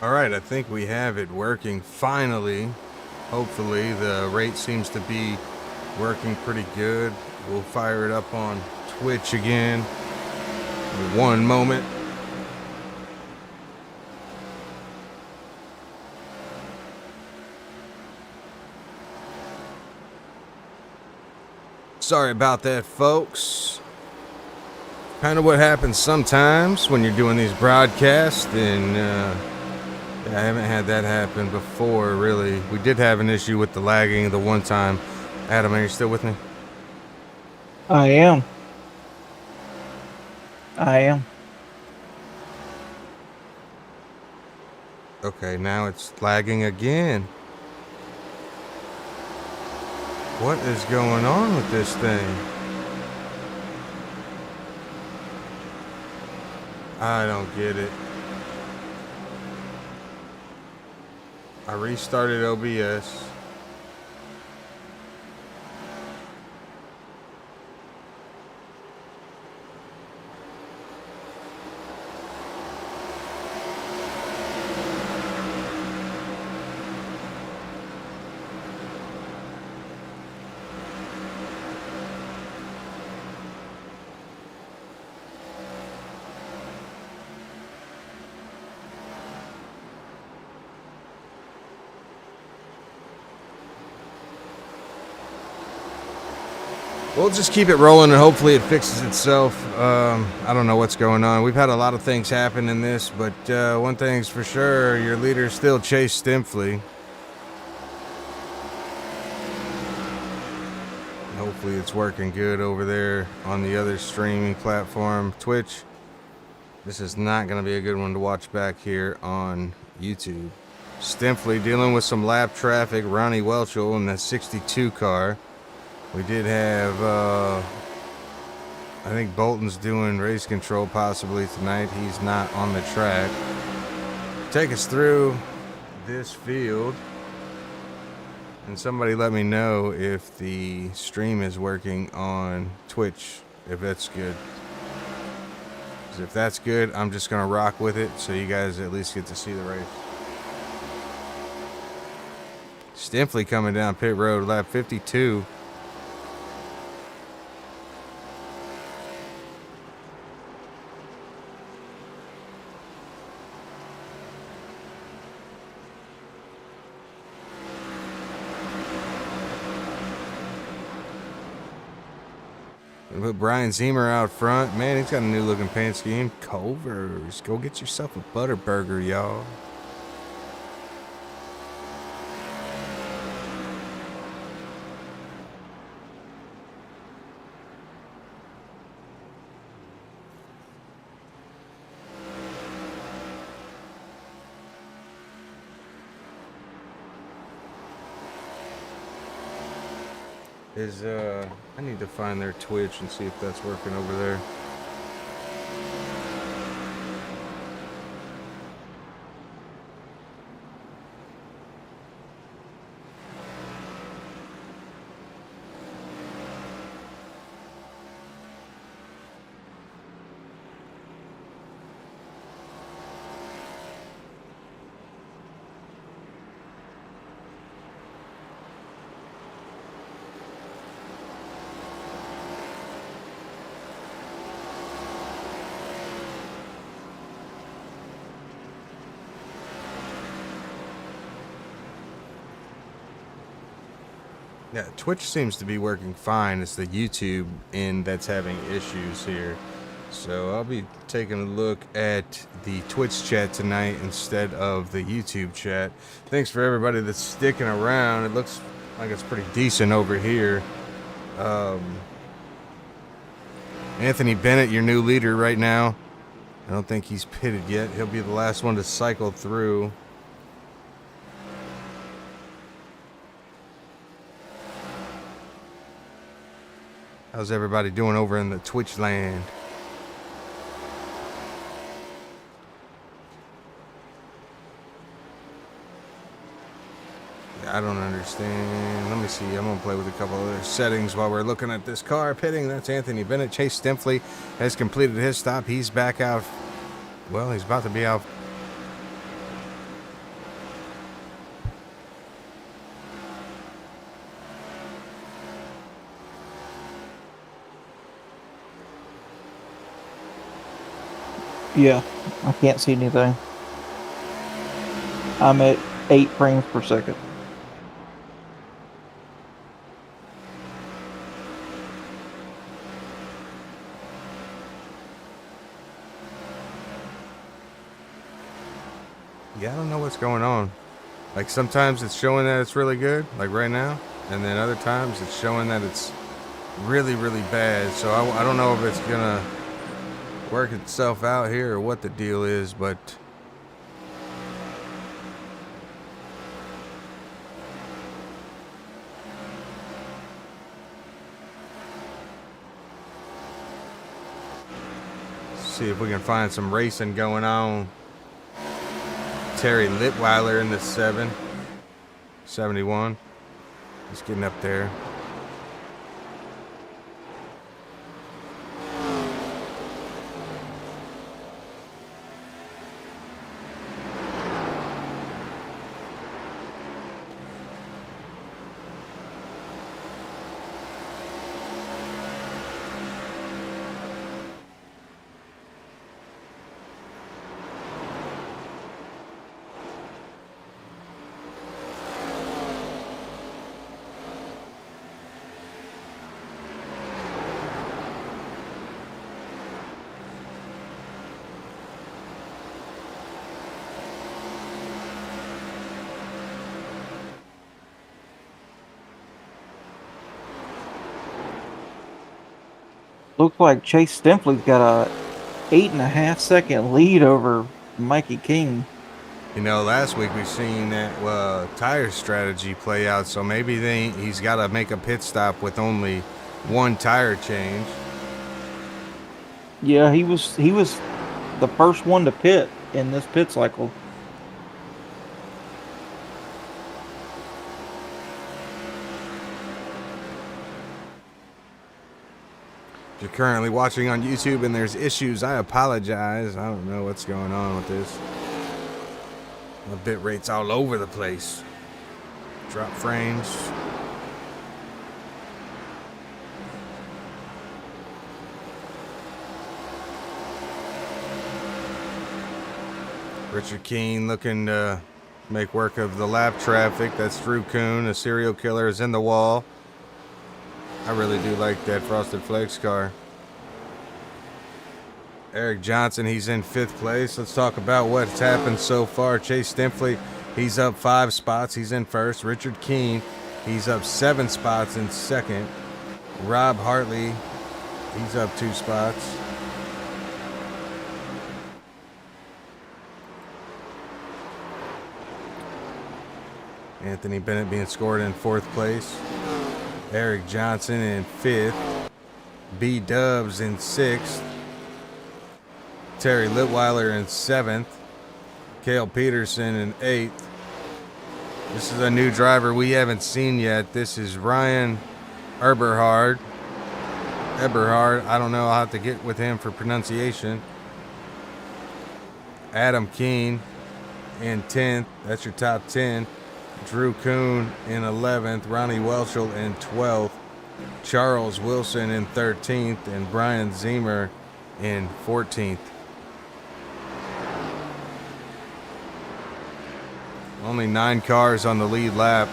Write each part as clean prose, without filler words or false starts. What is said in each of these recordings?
All right, I think we have it working finally. Hopefully, the rate seems to be working pretty good. We'll fire it up on Twitch again. One moment. Sorry about that, folks. Kind of what happens sometimes when you're doing these broadcasts, and I haven't had that happen before, really. We did have an issue with the lagging the one time. Adam, are you still with me? I am. Okay, now it's lagging again. What is going on with this thing? I don't get it. I restarted OBS. We'll just keep it rolling and hopefully it fixes itself. I don't know what's going on. We've had a lot of things happen in this, but one thing's for sure, your leader still Chase Stimpfly. Hopefully it's working good over there on the other streaming platform, Twitch. This is not going to be a good one to watch back here on YouTube. Stimpfly dealing with some lap traffic. Ronnie Welchel in that 62 car. We did have, I think Bolton's doing race control possibly tonight. He's not on the track. Take us through this field. And somebody let me know if the stream is working on Twitch, if that's good. Because if that's good, I'm just going to rock with it so you guys at least get to see the race. Stimpfly coming down pit road, lap 52. Put Brian Zemer out front. Man, he's got a new looking paint scheme. Culver's. Go get yourself a butter burger, y'all. I need to find their Twitch and see if that's working over there. Yeah, Twitch seems to be working fine. It's the YouTube end that's having issues here. So I'll be taking a look at the Twitch chat tonight instead of the YouTube chat. Thanks for everybody that's sticking around. It looks like it's pretty decent over here. Anthony Bennett, your new leader right now. I don't think he's pitted yet. He'll be the last one to cycle through. How's everybody doing over in the Twitch land? I don't understand. Let me see. I'm going to play with a couple other settings while we're looking at this car pitting. That's Anthony Bennett. Chase Stimpfly has completed his stop. He's back out. Well, he's about to be out Yeah, I can't see anything. I'm at 8 frames per second. Yeah, I don't know what's going on. Like sometimes it's showing that it's really good, like right now, and then other times it's showing that it's really, really bad. So I don't know if it's gonna work itself out here or what the deal is, but see if we can find some racing going on. Terry Litweiler in the 71. He's getting up there. Looks like Chase Stempley's got a 8.5 second lead over Mikey King. You know, last week we've seen that tire strategy play out, so maybe he's got to make a pit stop with only one tire change. Yeah, he was the first one to pit in this pit cycle. If you're currently watching on YouTube and there's issues, I apologize. I don't know what's going on with this. The bit rate's all over the place. Drop frames. Richard Keene looking to make work of the lap traffic. That's Drew Kuhn. A serial killer is in the wall. I really do like that Frosted Flakes car. Eric Johnson, he's in 5th place. Let's talk about what's happened so far. Chase Stempley, he's up 5 spots. He's in 1st. Richard Keene, he's up 7 spots in 2nd. Rob Hartley, he's up 2 spots. Anthony Bennett being scored in 4th place. Eric Johnson in 5th. B Dubs in 6th. Terry Litweiler in 7th. Cale Peterson in 8th. This is a new driver we haven't seen yet. This is Ryan Eberhard. I don't know. I'll have to get with him for pronunciation. Adam Keene in 10th. That's your top 10. Drew Kuhn in 11th. Ronnie Welchel in 12th. Charles Wilson in 13th. And Brian Zemer in 14th. Only 9 cars on the lead lap.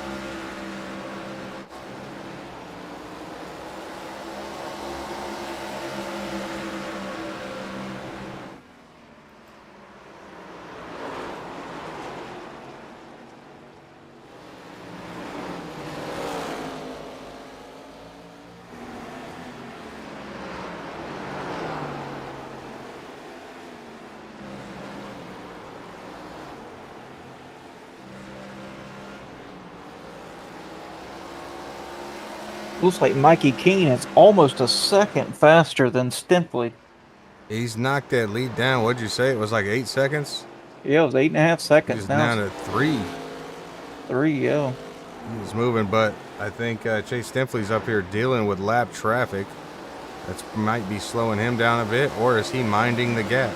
Looks like Mikey Keene is almost a second faster than Stempley. He's knocked that lead down. What'd you say? It was like 8 seconds? Yeah, it was 8.5 seconds. He's Now down to 3. 3, yeah. He's moving, but I think Chase Stempley's up here dealing with lap traffic. That might be slowing him down a bit, or is he minding the gap?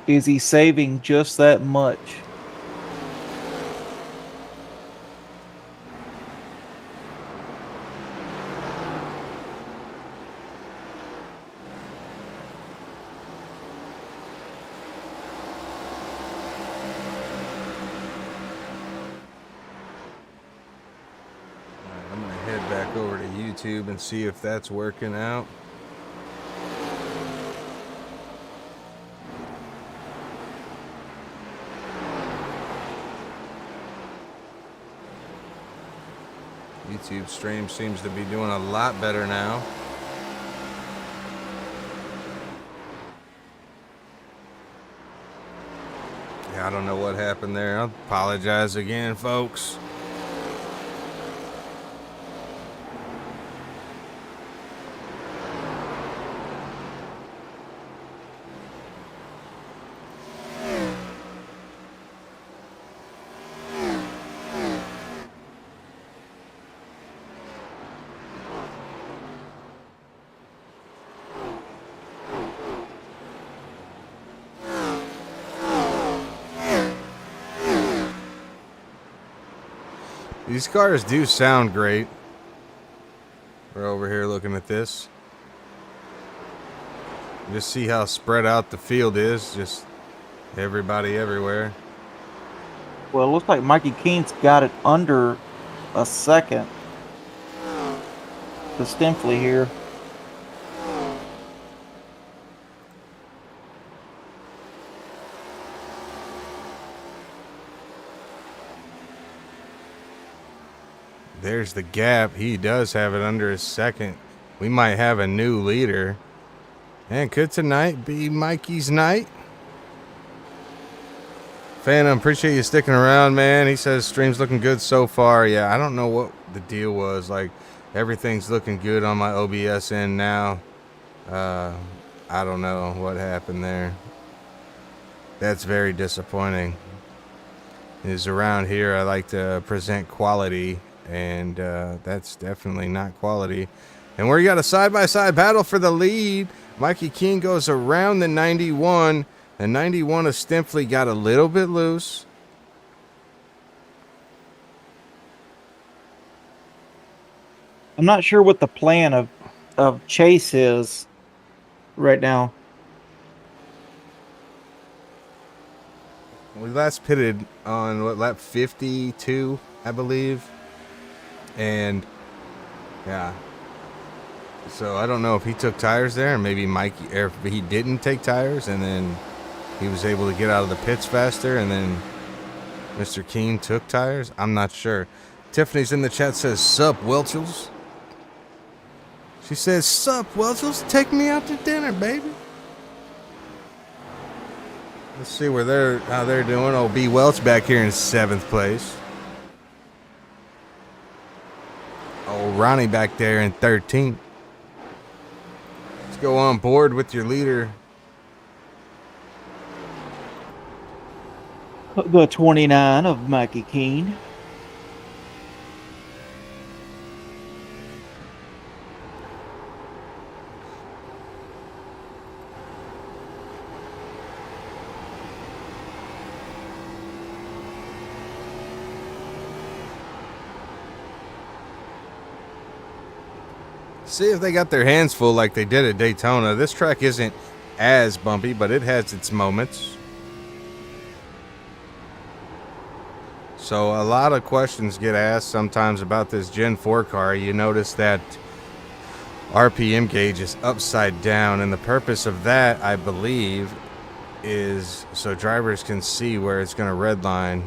Is he saving just that much? Go over to YouTube and see if that's working out. YouTube stream seems to be doing a lot better now. Yeah, I don't know what happened there. I apologize again, folks. These cars do sound great. We're over here looking at this. Just see how spread out the field is. Just everybody everywhere. Well, it looks like Mikey Keen's got it under a second to Stinfley here. There's the gap. He does have it under a second. We might have a new leader. And could tonight be Mikey's night? Phantom, appreciate you sticking around, man. He says stream's looking good so far. Yeah, I don't know what the deal was. Like, everything's looking good on my OBS end now. I don't know what happened there. That's very disappointing. Is around here I like to present quality, and that's definitely not quality. And we got a side-by-side battle for the lead. Mikey King goes around the 91. The 91 of Stinfley got a little bit loose. I'm not sure what the plan of Chase is right now. We last pitted on what, lap 52, I believe. And yeah. So I don't know if he took tires there, or maybe Mikey, or if he didn't take tires, and then he was able to get out of the pits faster, and then Mr. Keen took tires. I'm not sure. Tiffany's in the chat, says, "Sup, Welchels?" She says, "Sup, Welchels? Take me out to dinner, baby." Let's see how they're doing. Oh, B. Welch back here in 7th place. Oh, Ronnie back there in 13th. Let's go on board with your leader. The 29 of Mikey Keen. See if they got their hands full like they did at Daytona. This track isn't as bumpy, but it has its moments. So a lot of questions get asked sometimes about this Gen 4 car. You notice that RPM gauge is upside down, and the purpose of that, I believe, is so drivers can see where it's going to redline,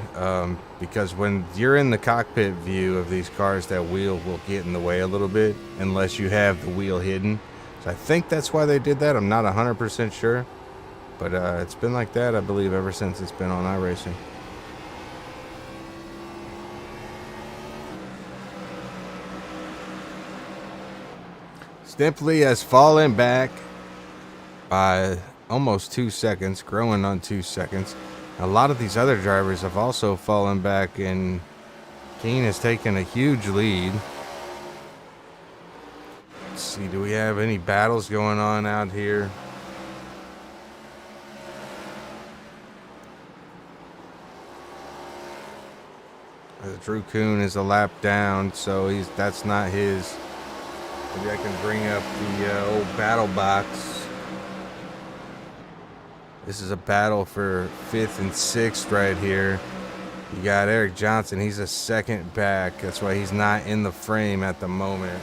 because when you're in the cockpit view of these cars, that wheel will get in the way a little bit unless you have the wheel hidden. So I think that's why they did that. I'm not 100% sure, but it's been like that, I believe, ever since it's been on iRacing. Stinfley has fallen back by almost 2 seconds, growing on 2 seconds. A lot of these other drivers have also fallen back, and Keen has taken a huge lead. Let's see, do we have any battles going on out here? Drew Kuhn is a lap down, so that's not his. Maybe I can bring up the old battle box. This is a battle for 5th and 6th right here. You got Eric Johnson. He's a second back. That's why he's not in the frame at the moment.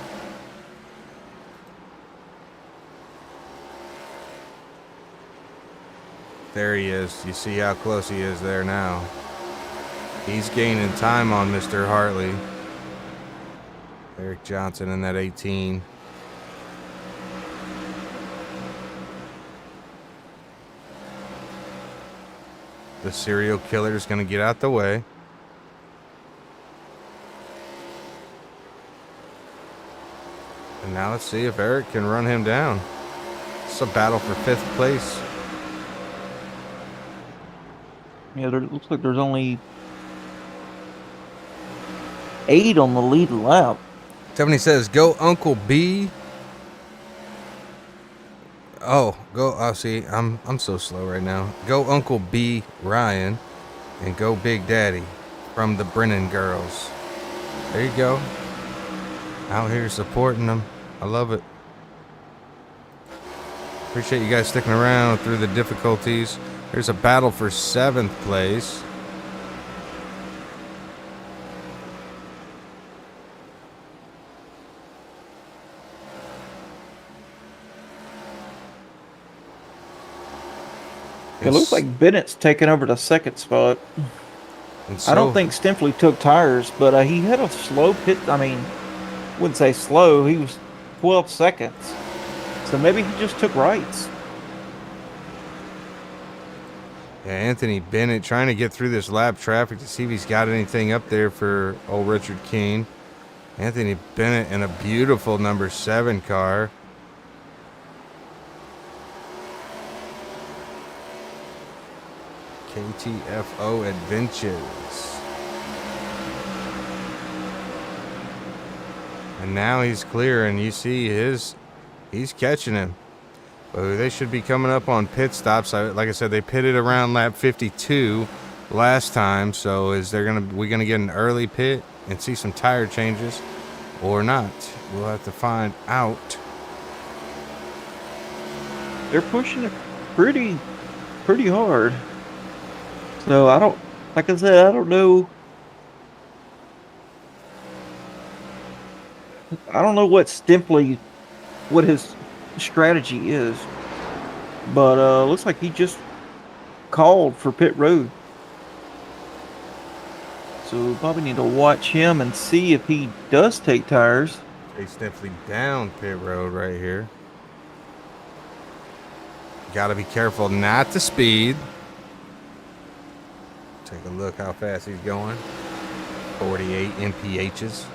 There he is. You see how close he is there now. He's gaining time on Mr. Hartley. Eric Johnson in that 18. The serial killer is going to get out the way. And now let's see if Eric can run him down. It's a battle for 5th place. Yeah, there looks like there's only 8 on the lead lap. Tiffany says, go Uncle B. Oh, go. Oh, see, I'm so slow right now. Go Uncle B Ryan and go Big Daddy from the Brennan girls. There you go. Out here supporting them. I love it. Appreciate you guys sticking around through the difficulties. There's a battle for 7th place. It looks like Bennett's taking over the 2nd spot. So, I don't think Stempley took tires, but he had a slow pit. I mean, wouldn't say slow. He was 12 seconds. So maybe he just took rights. yeah, Anthony Bennett trying to get through this lap traffic to see if he's got anything up there for old Richard Keene. Anthony Bennett in a beautiful number 7 car. KTFO Adventures. And now he's clear, and you see he's catching him. But they should be coming up on pit stops. Like I said, they pitted around lap 52 last time. So we gonna get an early pit and see some tire changes or not? We'll have to find out. They're pushing it pretty hard. So like I said, I don't know. I don't know what his strategy is, but looks like he just called for pit road. So we probably need to watch him and see if he does take tires. He's definitely down pit road right here. Got to be careful not to speed. Take a look how fast he's going. 48 mphs.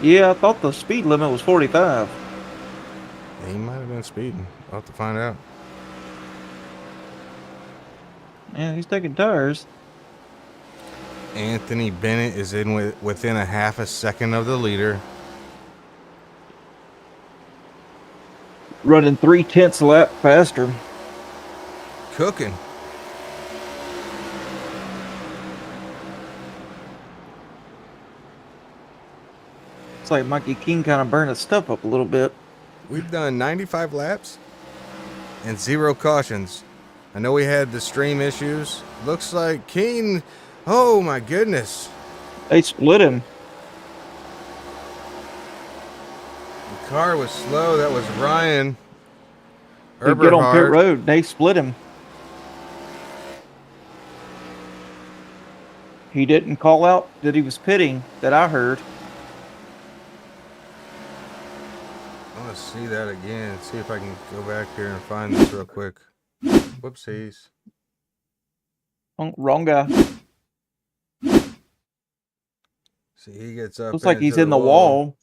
Yeah, I thought the speed limit was 45. Yeah, he might have been speeding. We'll have to find out. Yeah, he's taking tires. Anthony Bennett is in within a half a second of the leader. Running 3/10 a lap faster. Cooking. It's like Mikey King kind of burned his stuff up a little bit. We've done 95 laps and 0 cautions. I know we had the stream issues. Looks like King, oh my goodness. They split him. The car was slow. That was Ryan He get on pit Eberhard. road. They split him. He didn't call out that he was pitting, that I heard. I want to see that again. See if I can go back here and find this real quick. Whoopsies. Wrong guy. See, he gets up. Looks like he's into in the wall.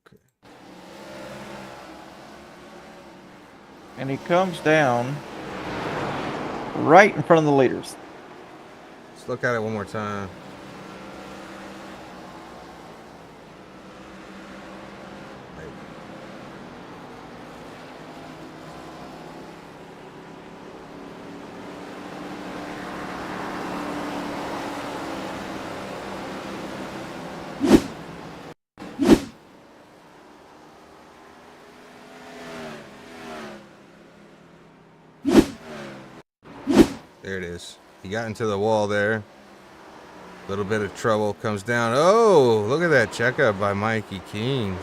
Okay. And he comes down right in front of the leaders. Let's look at it one more time. There it is. He got into the wall there. A little bit of trouble, comes down. Oh, look at that checkup by Mikey Keene.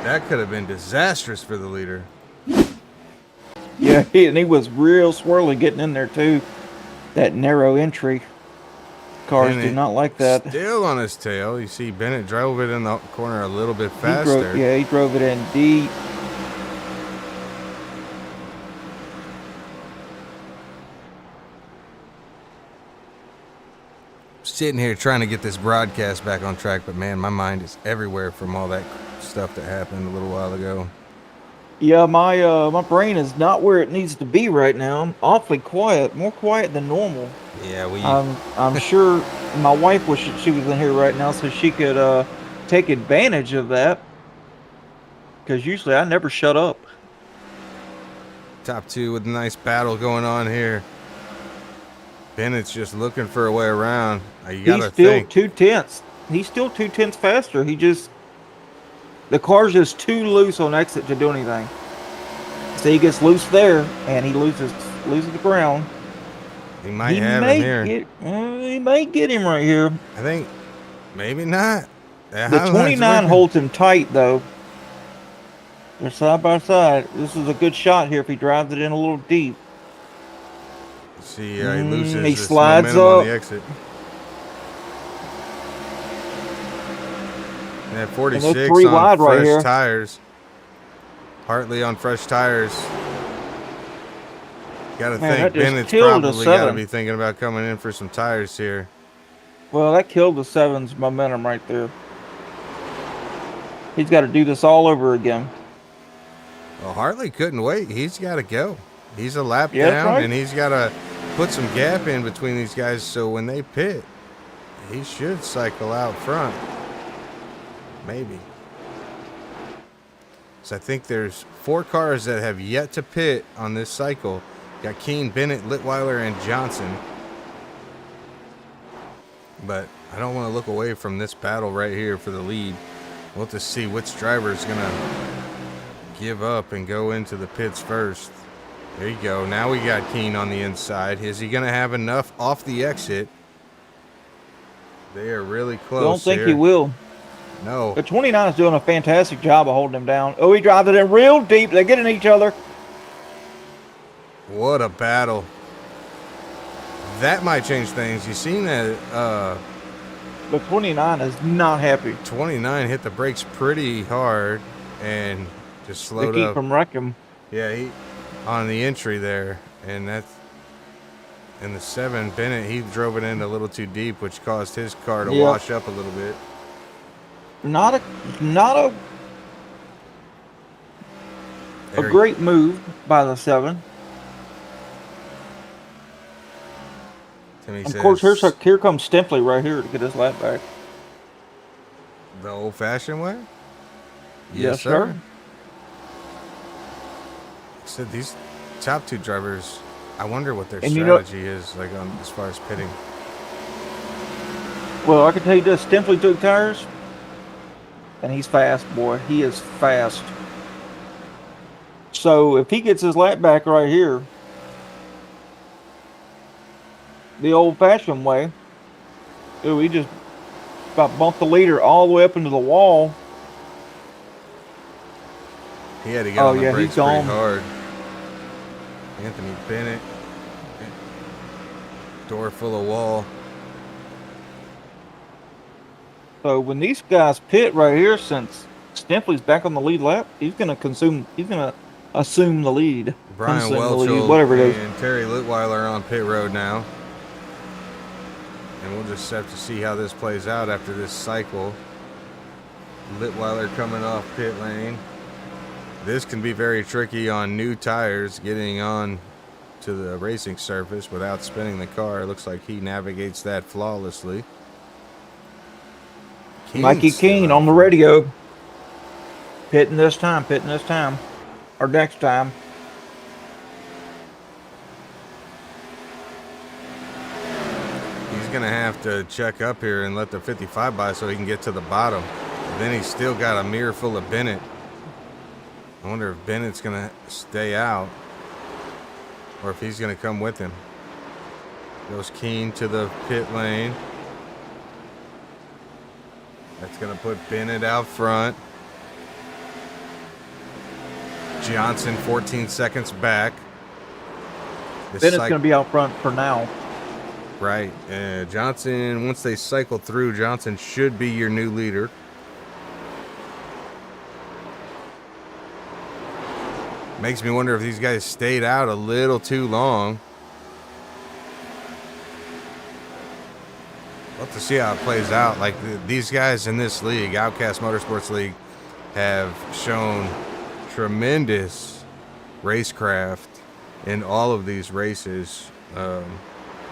That could have been disastrous for the leader. Yeah, and he was real swirly getting in there too. That narrow entry. Cars do not like that. Still on his tail. You see Bennett drove it in the corner a little bit faster. He drove it in deep. Sitting here trying to get this broadcast back on track, but man, my mind is everywhere from all that stuff that happened a little while ago. Yeah, my brain is not where it needs to be right now. I'm awfully quiet, more quiet than normal. Yeah, I'm sure my wife wished she was in here right now so she could take advantage of that. Because usually I never shut up. Top two with a nice battle going on here. Bennett's just looking for a way around. You gotta think. He's still 2/10. He's still 2/10 faster. The car's just too loose on exit to do anything. So he gets loose there, and he loses the ground. He might have him here. He may get him right here. I think maybe not. The 29 holds him tight, though. They're side by side. This is a good shot here if he drives it in a little deep. See, he loses he this slides momentum up on the exit. And at 46 3 on wide fresh right here. tires. Hartley on fresh tires. Got to think Bennett's probably got to be thinking about coming in for some tires here. Well, that killed the 7's momentum right there. He's got to do this all over again. Well, Hartley couldn't wait. He's got to go. He's a lap down, and he's got to put some gap in between these guys so when they pit, he should cycle out front. Maybe. So I think there's 4 cars that have yet to pit on this cycle. Got Keene, Bennett, Litweiler, and Johnson. But I don't want to look away from this battle right here for the lead. We'll have to see which driver is going to give up and go into the pits first. There you go. Now we got Keene on the inside. Is he going to have enough off the exit? They are really close. Don't think he will. No. The 29 is doing a fantastic job of holding him down. Oh, he drives it in real deep. They're getting each other. What a battle. That might change things. You seen that? The 29 is not happy. 29 hit the brakes pretty hard and just slowed up. They keep from wrecking. Yeah, he on the entry there, and that's in the 7. Bennett, he drove it in a little too deep, which caused his car to wash up a little bit. Not a great move by the 7. Of course, here comes Stempley right here to get his lap back. The old-fashioned way? Yes, sir. Said these top 2 drivers, I wonder what their strategy is like on as far as pitting. Well, I can tell you this: Stempley took tires, and he's fast, boy. He is fast. So if he gets his lap back right here, the old-fashioned way, he just about bumped the leader all the way up into the wall. He had to get on the brakes pretty hard. Anthony Bennett, door full of wall. So when these guys pit right here, since Stempley's back on the lead lap, he's gonna assume the lead. Brian Welchel whatever it is. And Terry Litweiler on pit road now. And we'll just have to see how this plays out after this cycle. Litweiler coming off pit lane. This can be very tricky on new tires, getting on to the racing surface without spinning the car. It looks like he navigates that flawlessly. Mikey Keene on the radio. Pitting this time. Or next time. He's going to have to check up here and let the 55 by so he can get to the bottom. And then he's still got a mirror full of Bennett. I wonder if Bennett's going to stay out or if he's going to come with him. Goes Keen to the pit lane. That's going to put Bennett out front. Johnson 14 seconds back. Bennett's going to be out front for now. Right. Johnson, once they cycle through, Johnson should be your new leader. Makes me wonder if these guys stayed out a little too long. We'll have to see how it plays out. Like, these guys in this league, Outcast Motorsports League, have shown tremendous racecraft in all of these races.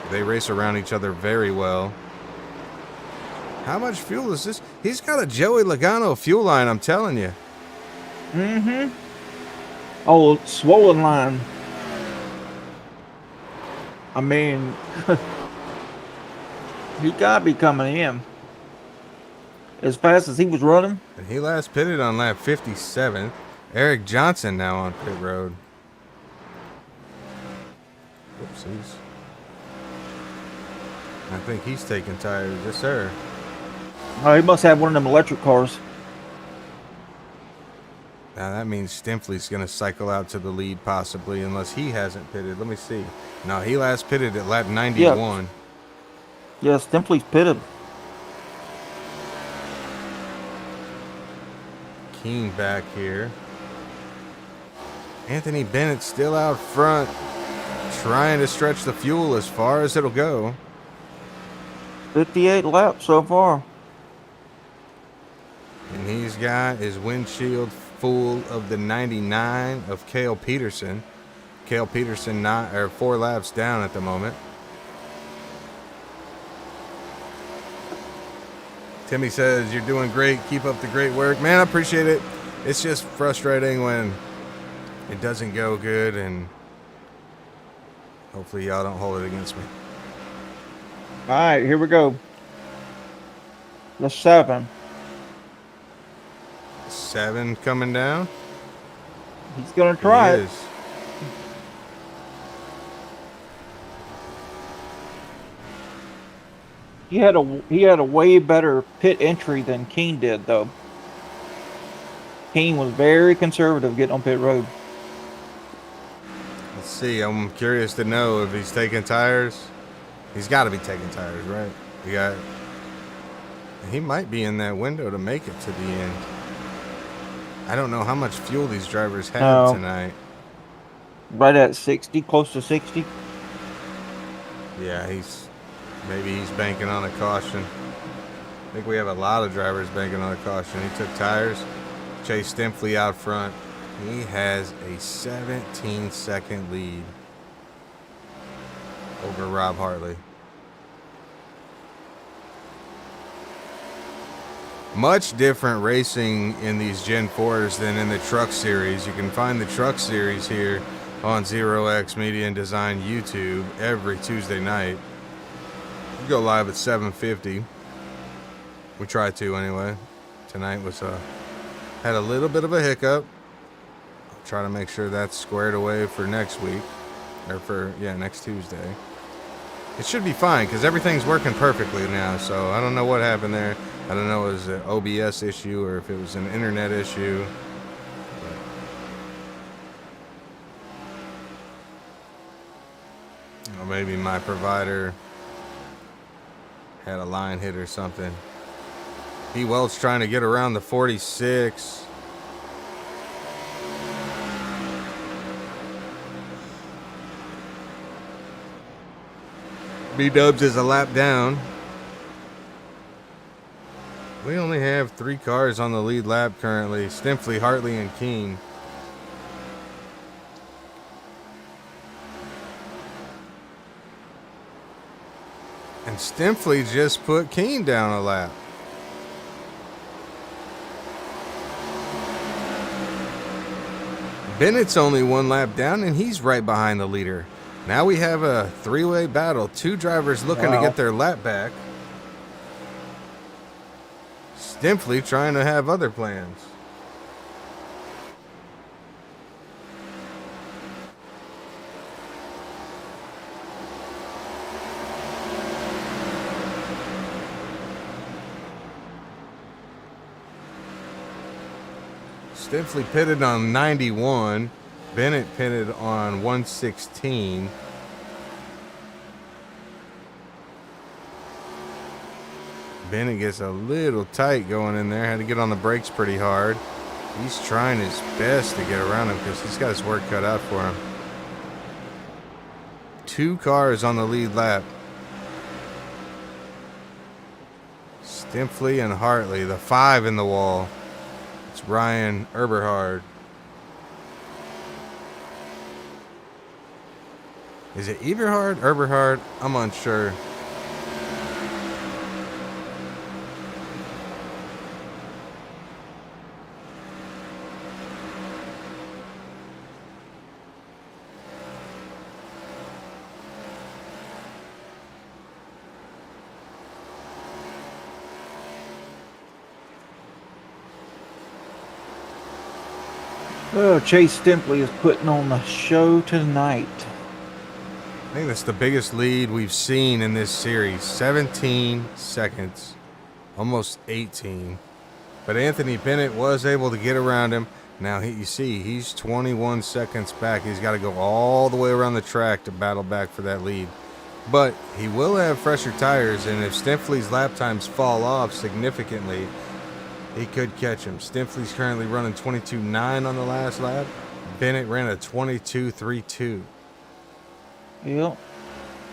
They race around each other very well. How much fuel is this? He's got a Joey Logano fuel line, I'm telling you. Mm-hmm. Oh, swollen line. I mean, he gotta be coming in as fast as he was running. And he last pitted on lap 57. Eric Johnson now on pit road. Oopsies. I think he's taking tires. Yes, sir. Oh, he must have one of them electric cars. Now that means Stinfley's going to cycle out to the lead possibly, unless he hasn't pitted. Let me see. No, he last pitted at lap 91. Yeah, Stinfley's pitted. Keen back here. Anthony Bennett still out front, trying to stretch the fuel as far as it'll go. 58 laps so far. And he's got his windshield full of the 99 of Cale Peterson. Cale Peterson 4 laps down at the moment. Timmy says, you're doing great. Keep up the great work. Man, I appreciate it. It's just frustrating when it doesn't go good, and hopefully y'all don't hold it against me. All right, here we go. The 7. 7 coming down. He's gonna try He it. is. He had a way better pit entry than Keen did, though. Keen was very conservative getting on pit road. Let's see. I'm curious to know if he's taking tires. He's got to be taking tires, right? He might be in that window to make it to the end. I don't know how much fuel these drivers have tonight. Right at 60, close to 60. Yeah, maybe he's banking on a caution. I think we have a lot of drivers banking on a caution. He took tires. Chase Stinfley out front. He has a 17-second lead over Rob Hartley. Much different racing in these Gen 4s than in the Truck Series. You can find the Truck Series here on Zero X Media and Design YouTube every Tuesday night. We go live at 7:50. We try to anyway. Tonight had a little bit of a hiccup. I'll try to make sure that's squared away for next week, or next Tuesday. It should be fine because everything's working perfectly now. So I don't know what happened there. I don't know if it was an OBS issue or if it was an internet issue. Or maybe my provider had a line hit or something. B. Welch trying to get around the 46. B-Dubs is a lap down. We only have 3 cars on the lead lap currently. Stinfley, Hartley, and Keen. And Stinfley just put Keen down a lap. Bennett's only 1 lap down, and he's right behind the leader. Now we have a 3-way battle. 2 drivers looking to get their lap back. Stinfley trying to have other plans. Stifley pitted on 91. Bennett pitted on 116. Bennett gets a little tight going in there. Had to get on the brakes pretty hard. He's trying his best to get around him because he's got his work cut out for him. 2 cars on the lead lap. Stifley and Hartley, the 5 in the wall. It's Ryan Eberhard. Is it Eberhard? Eberhard? I'm unsure. Oh, Chase Stimpley is putting on the show tonight. I think that's the biggest lead we've seen in this series. 17 seconds. Almost 18. But Anthony Bennett was able to get around him. Now, you see, he's 21 seconds back. He's got to go all the way around the track to battle back for that lead. But he will have fresher tires, and if Stifley's lap times fall off significantly, he could catch him. Stifley's currently running 22.9 on the last lap. Bennett ran a 22.32. Yep.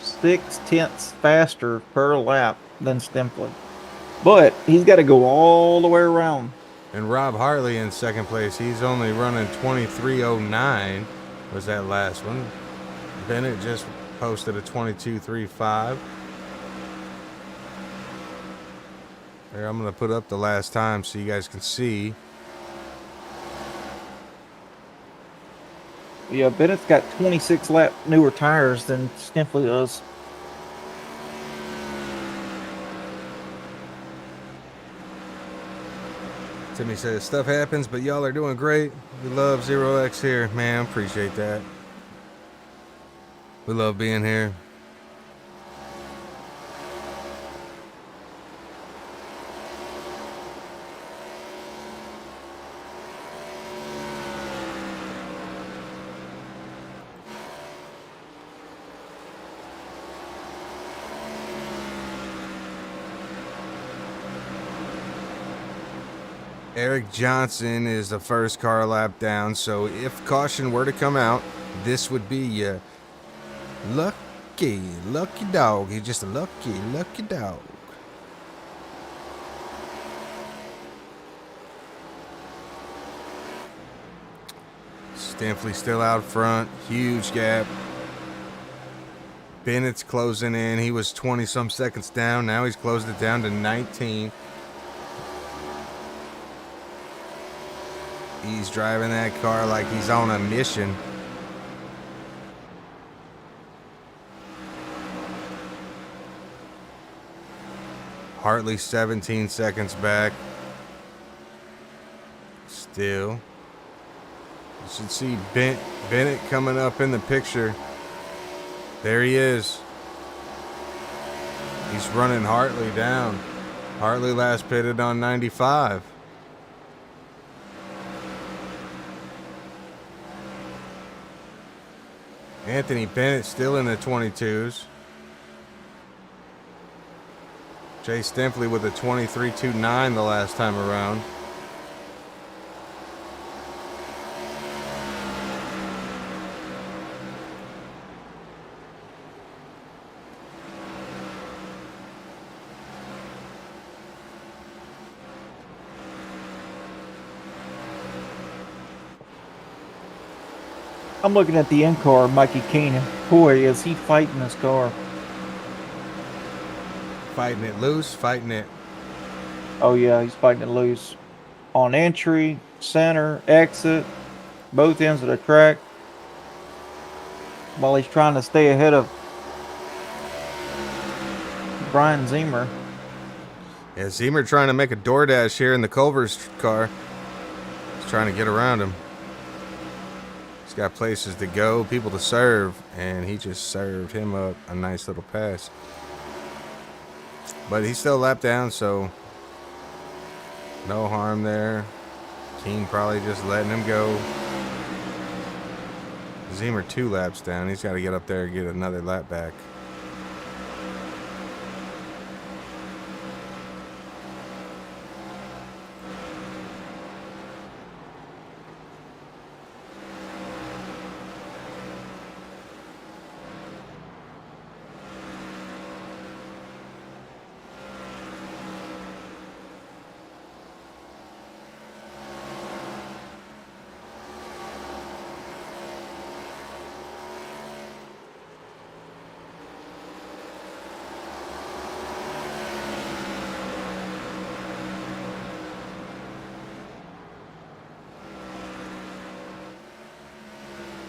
0.6 faster per lap than Stimpley. But he's got to go all the way around. And Rob Hartley in second place. He's only running 23.09 was that last one. Bennett just posted a 22.35. Here, I'm going to put up the last time so you guys can see. Yeah, Bennett's got 26 lap newer tires than Stimpley does. Timmy says, stuff happens, but y'all are doing great. We love 0X here. Man, appreciate that. We love being here. Eric Johnson is the first car lap down, so if caution were to come out, this would be your lucky dog. He's just a lucky dog. Stifley still out front, huge gap. Bennett's closing in. He was 20-some seconds down. Now he's closed it down to 19. He's driving that car like he's on a mission. Hartley 17 seconds back. Still. You should see Bennett coming up in the picture. There he is. He's running Hartley down. Hartley last pitted on 95. Anthony Bennett still in the 22s. Chase Stifley with a 23.29 the last time around. I'm looking at the in-car, Mikey Keenan. Boy, is he fighting this car. Fighting it loose, fighting it. Oh, yeah, he's fighting it loose. On entry, center, exit, both ends of the track. While he's trying to stay ahead of Brian Zimmer. Yeah, Zimmer trying to make a DoorDash here in the Culver's car. He's trying to get around him. He's got places to go, people to serve, and he just served him up a nice little pass. But he's still lapped down, so no harm there. Keane probably just letting him go. Zemer 2 laps down. He's got to get up there and get another lap back.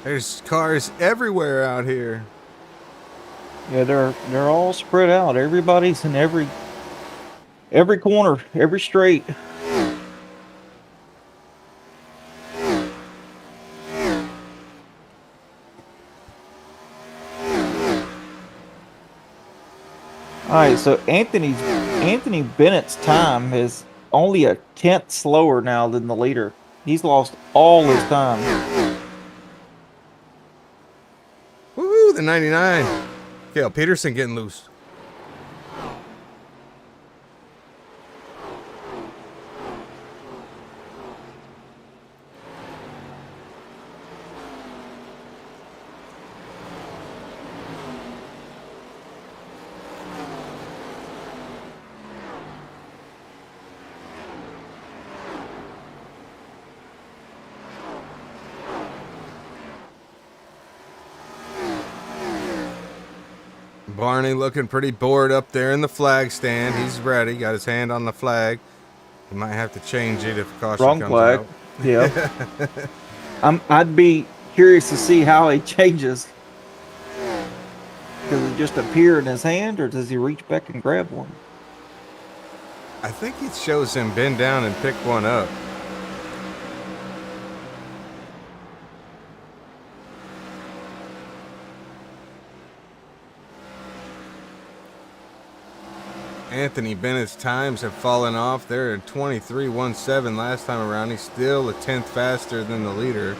There's cars everywhere out here. Yeah, they're all spread out. Everybody's in every corner, every straight. All right, so Anthony Bennett's time is only a tenth slower now than the leader. He's lost all his time. Woo, the 99. Gail Peterson getting loose. Barney looking pretty bored up there in the flag stand. He's ready. Got his hand on the flag. He might have to change it if caution Wrong comes flag. out. Yeah. I'd be curious to see how he changes. Does it just appear in his hand, or does he reach back and grab one? I think it shows him bend down and pick one up. Anthony Bennett's times have fallen off. They're at 23.17 last time around. He's still a tenth faster than the leader,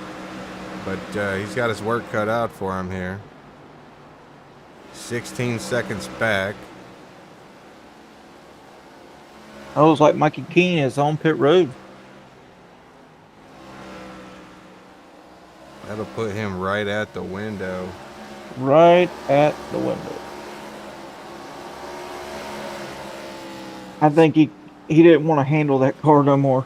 but he's got his work cut out for him here. 16 seconds back. Oh, it was like Mikey Keene is on pit road. That'll put him right at the window. Right at the window. I think he didn't want to handle that car no more.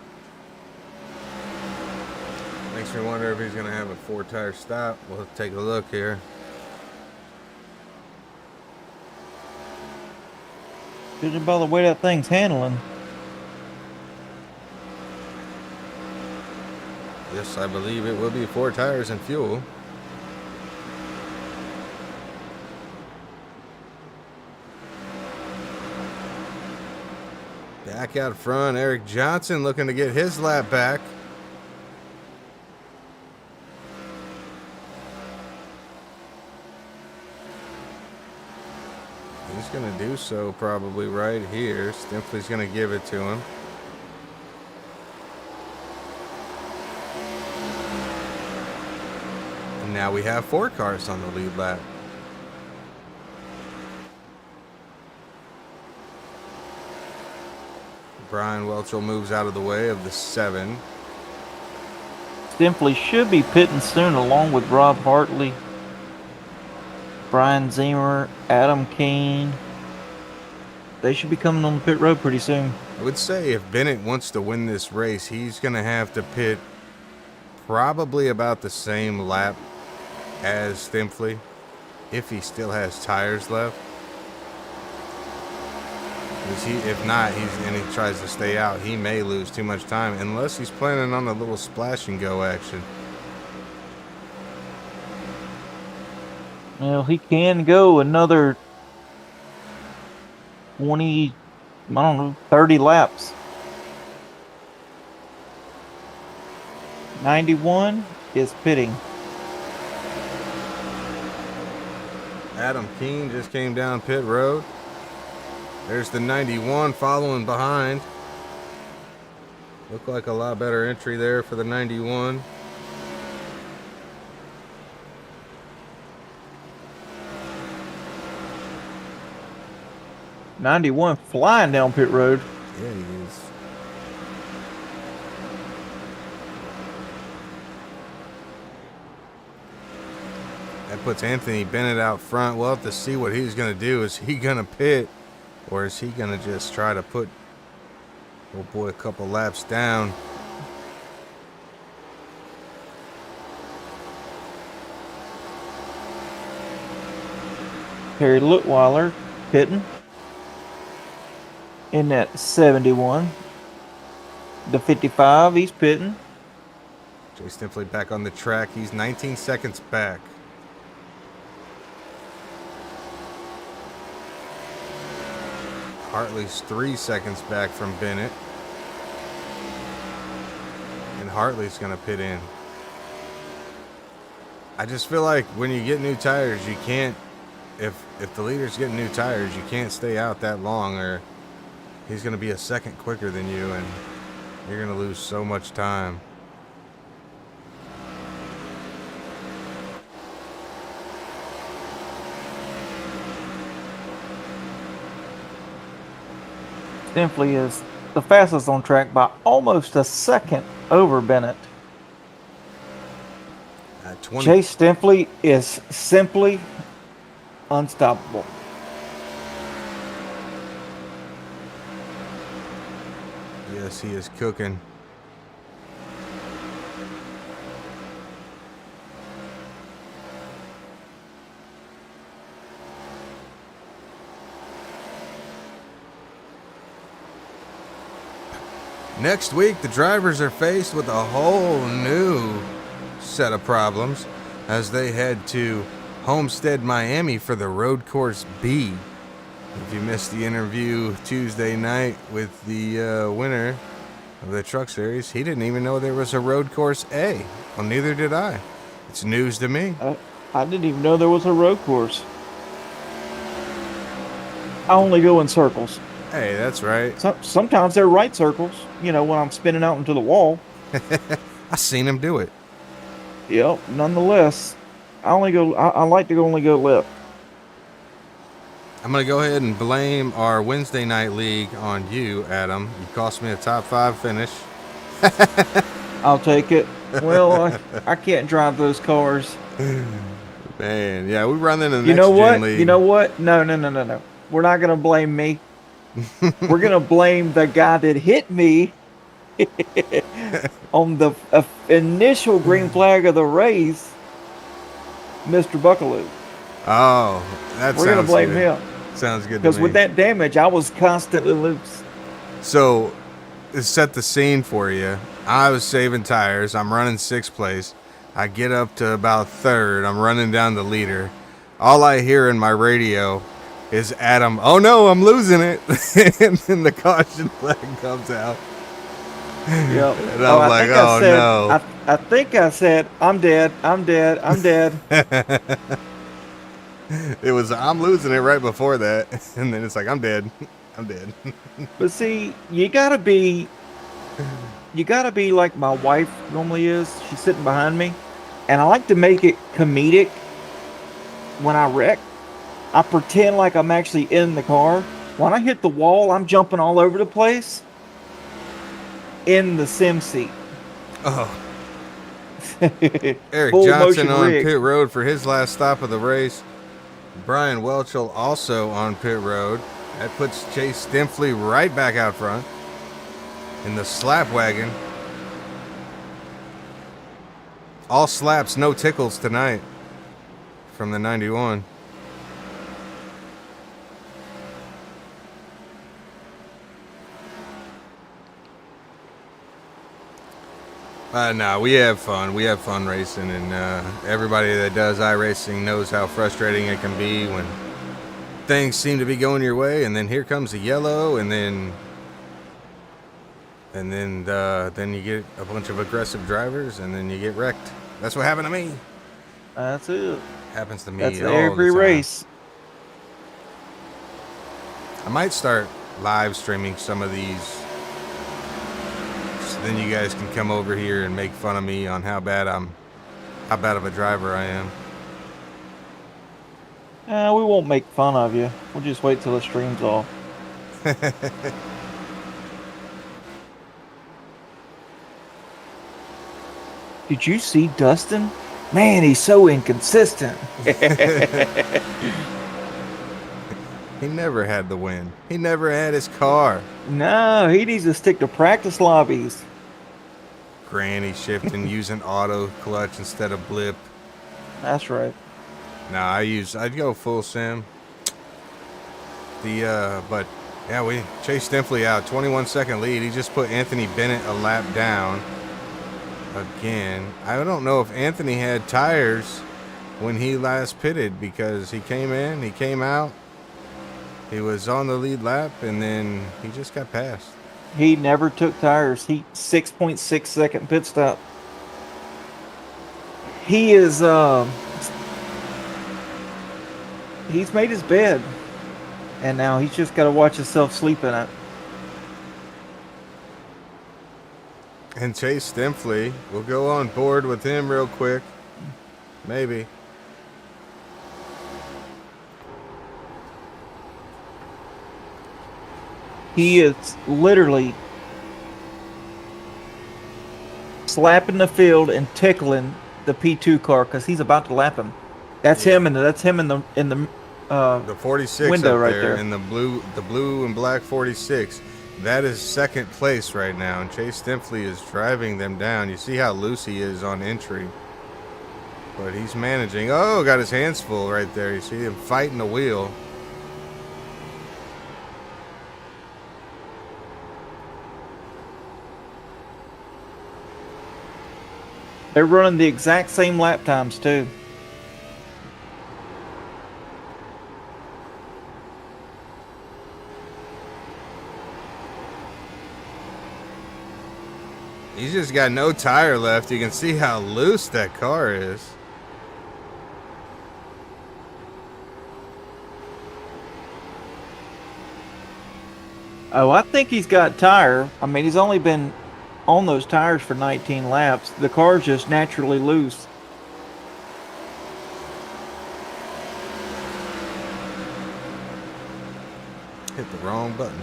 Makes me wonder if he's going to have a 4-tire stop. We'll take a look here. Judging by the way that thing's handling. Yes, I believe it will be 4 tires and fuel. Back out front, Eric Johnson looking to get his lap back. He's going to do so probably right here. Stimpley's going to give it to him. And now we have 4 cars on the lead lap. Brian Welchel moves out of the way of the 7. Stimpley should be pitting soon, along with Rob Hartley, Brian Zemer, Adam Keene. They should be coming on the pit road pretty soon. I would say if Bennett wants to win this race, he's going to have to pit probably about the same lap as Stimpley, if he still has tires left. If not, and he tries to stay out, he may lose too much time, unless he's planning on a little splash and go action. Well, he can go another 20, I don't know, 30 laps. 91 is pitting. Adam Keene just came down pit road. There's the 91 following behind. Looked like a lot better entry there for the 91. '91 flying down pit road. Yeah, he is. That puts Anthony Bennett out front. We'll have to see what he's going to do. Is he going to pit, or is he going to just try to put, oh boy, a couple laps down? Harry Lutweiler pitting in that 71. The 55, he's pitting. Jay Stifley back on the track. He's 19 seconds back. Hartley's 3 seconds back from Bennett. And Hartley's going to pit in. I just feel like when you get new tires, you can't, if the leader's getting new tires, you can't stay out that long, or he's going to be a second quicker than you, and you're going to lose so much time. Stifley is the fastest on track by almost a second over Bennett. Chase Stifley is simply unstoppable. Yes, he is cooking. Next week, the drivers are faced with a whole new set of problems as they head to Homestead, Miami for the Road Course B. If you missed the interview Tuesday night with the winner of the Truck Series, he didn't even know there was a Road Course A. Well, neither did I. It's news to me. I didn't even know there was a road course. I only go in circles. Hey, that's right. Sometimes they're right circles, you know, when I'm spinning out into the wall. I seen him do it. Yep, nonetheless, I like to only go left. I'm going to go ahead and blame our Wednesday night league on you, Adam. You cost me a top 5 finish. I'll take it. Well, I can't drive those cars. Man, yeah, we run in the next You know what? league. You know what? No. We're not going to blame me. We're going to blame the guy that hit me on the initial green flag of the race, Mr. Buckaloo. Oh, We're going to blame him. Sounds good to me. Because with that damage, I was constantly loose. So, to set the scene for you, I was saving tires. I'm running 6th place. I get up to about 3rd. I'm running down the leader. All I hear in my radio is Adam, oh no, I'm losing it. And then the caution flag comes out. Yep. And I'm like, oh no. I think I said, I'm dead. It was, I'm losing it right before that. And then it's like, I'm dead. But see, you gotta be like my wife normally is. She's sitting behind me. And I like to make it comedic when I wreck. I pretend like I'm actually in the car. When I hit the wall, I'm jumping all over the place in the sim seat. Oh. Eric Johnson on pit road for his last stop of the race. Brian Welchel also on pit road. That puts Chase Stifley right back out front in the slap wagon. All slaps, no tickles tonight from the 91. No, we have fun. We have fun racing, and everybody that does iRacing knows how frustrating it can be when things seem to be going your way, and then here comes a yellow, and then you get a bunch of aggressive drivers, and then you get wrecked. That's what happened to me. That's it. Happens to me. That's all every the time. race. I might start live streaming some of these Then you guys can come over here and make fun of me on how bad of a driver I am. We won't make fun of you. We'll just wait till the stream's off. Did you see Dustin? Man, he's so inconsistent. He never had the win. He never had his car. No, he needs to stick to practice lobbies. Granny shifting, using auto clutch instead of blip. That's right. Nah, I'd go full sim. But yeah, Chase Stinfley out, 21-second lead. He just put Anthony Bennett a lap down again. I don't know if Anthony had tires when he last pitted, because he came in, he came out, he was on the lead lap, and then he just got passed. He never took tires. He 6.6 second pit stop. He is he's made his bed, and now he's just got to watch himself sleep in it. And Chase Stinfley, we'll go on board with him real quick. Maybe. He is literally slapping the field and tickling the P2 car because he's about to lap him. That's him, and that's him in the 46 window up right there, there. in the blue and black 46. That is second place right now, and Chase Stinfley is driving them down. You see how loose he is on entry, but he's managing. Oh, got his hands full right there. You see him fighting the wheel. They're running the exact same lap times too. He's just got no tire left. You can see how loose that car is. Oh, I think he's got tire. I mean, he's only been on those tires for 19 laps. The car's just naturally loose. Hit the wrong button.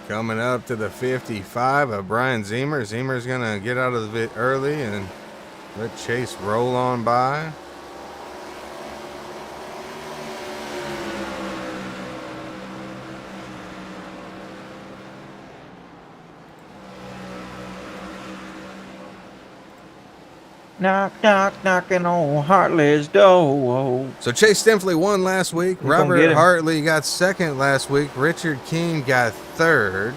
Coming up to the 55 of Brian Zemer. Zemer's going to get out of it early and let Chase roll on by. Knock, knock, knocking on Hartley's door. So Chase Stinfley won last week. He's gonna get Robert him. Hartley got second last week. Richard King got third.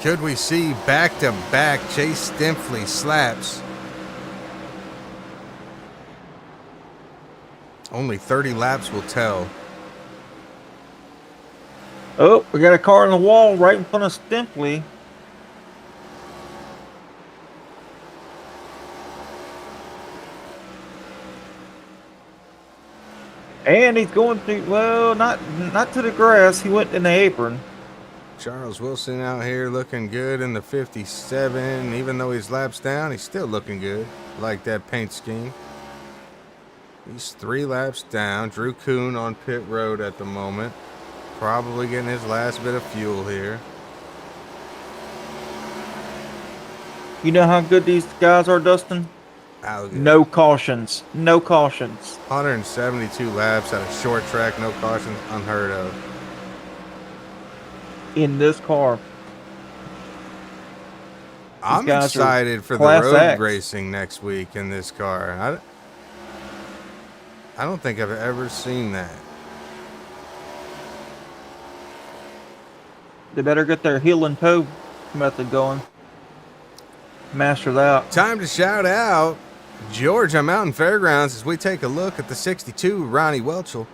Could we see back-to-back Chase Stinfley slaps? Only 30 laps will tell. Oh, we got a car on the wall right in front of Stinfley. And he's going to, well, not to the grass. He went in the apron. Charles Wilson out here looking good in the 57. Even though he's laps down, he's still looking good. Like that paint scheme. He's 3 laps down. Drew Kuhn on pit road at the moment. Probably getting his last bit of fuel here. You know how good these guys are, Dustin? How good. No cautions. No cautions. 172 laps at a short track. No cautions. Unheard of. In this car. I'm guys are excited for the Class road X. racing next week in this car. I don't think I've ever seen that. They better get their heel and toe method going. Master that. Time to shout out Georgia Mountain Fairgrounds as we take a look at the 62 Ronnie Welchel.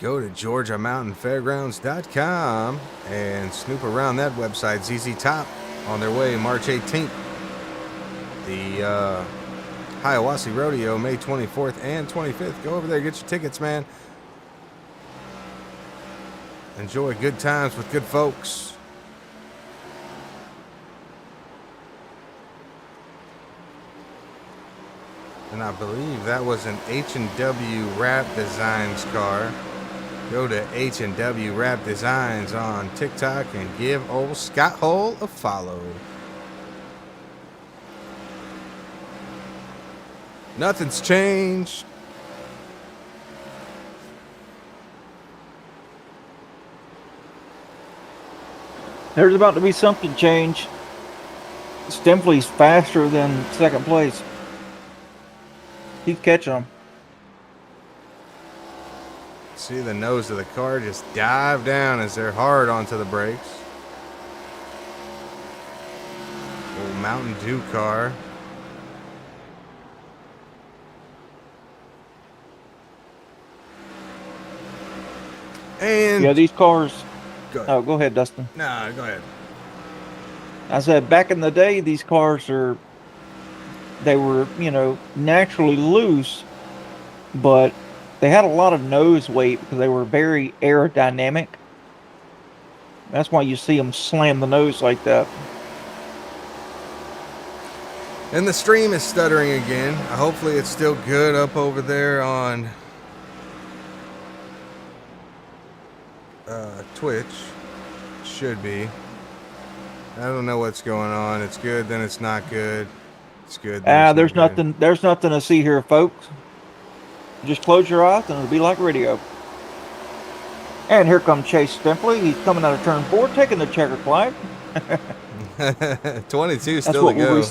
Go to GeorgiaMountainFairgrounds.com and snoop around that website. ZZ Top on their way March 18th. The Hiawassee Rodeo May 24th and 25th. Go over there, get your tickets, man. enjoy good times with good folks. And I believe that was an H&W Rap Designs car. Go to H&W Rap Designs on TikTok and give old Scott Hull a follow. Nothing's changed. There's about to be something change. Stempley's faster than second place. He's catching them. See the nose of the car just dive down as they're hard onto the brakes. Old Mountain Dew car. And Yeah, these cars. go ahead. Oh, go ahead, Dustin. Nah, go ahead. I said back in the day, these cars they were, naturally loose, but they had a lot of nose weight because they were very aerodynamic. That's why you see them slam the nose like that. And the stream is stuttering again. Hopefully it's still good up over there on Twitch. Should be. I don't know what's going on. It's good, then it's not good. It's good. There's nothing. There's nothing to see here, folks. Just close your eyes and it'll be like radio. And here comes Chase Stempley. He's coming out of turn 4, taking the checker flag. 22 still to go.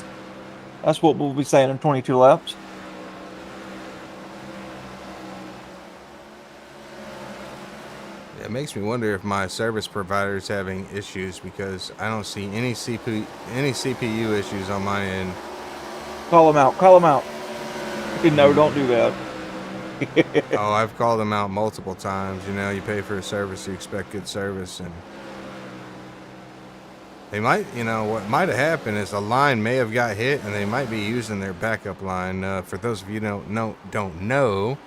That's what we'll be saying in 22 laps. It makes me wonder if my service provider is having issues because I don't see any CPU issues on my end. Call him out. Call him out. No, don't do that. Oh, I've called them out multiple times. You pay for a service, you expect good service, and they might, what might have happened is a line may have got hit, and they might be using their backup line. For those of you who don't know,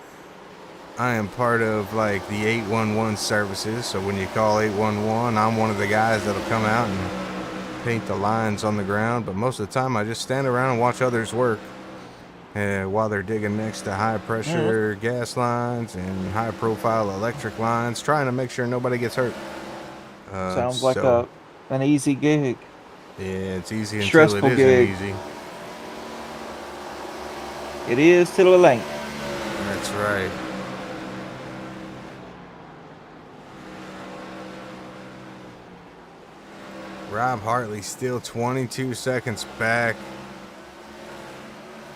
I am part of like the 811 services. So when you call 811, I'm one of the guys that'll come out and paint the lines on the ground. But most of the time, I just stand around and watch others work. While they're digging next to high pressure gas lines and high profile electric lines, trying to make sure nobody gets hurt. Sounds like an easy gig. Yeah, it's easy Stressful until it gig. isn't easy. It is till it ain't. That's right. Rob Hartley still 22 seconds back.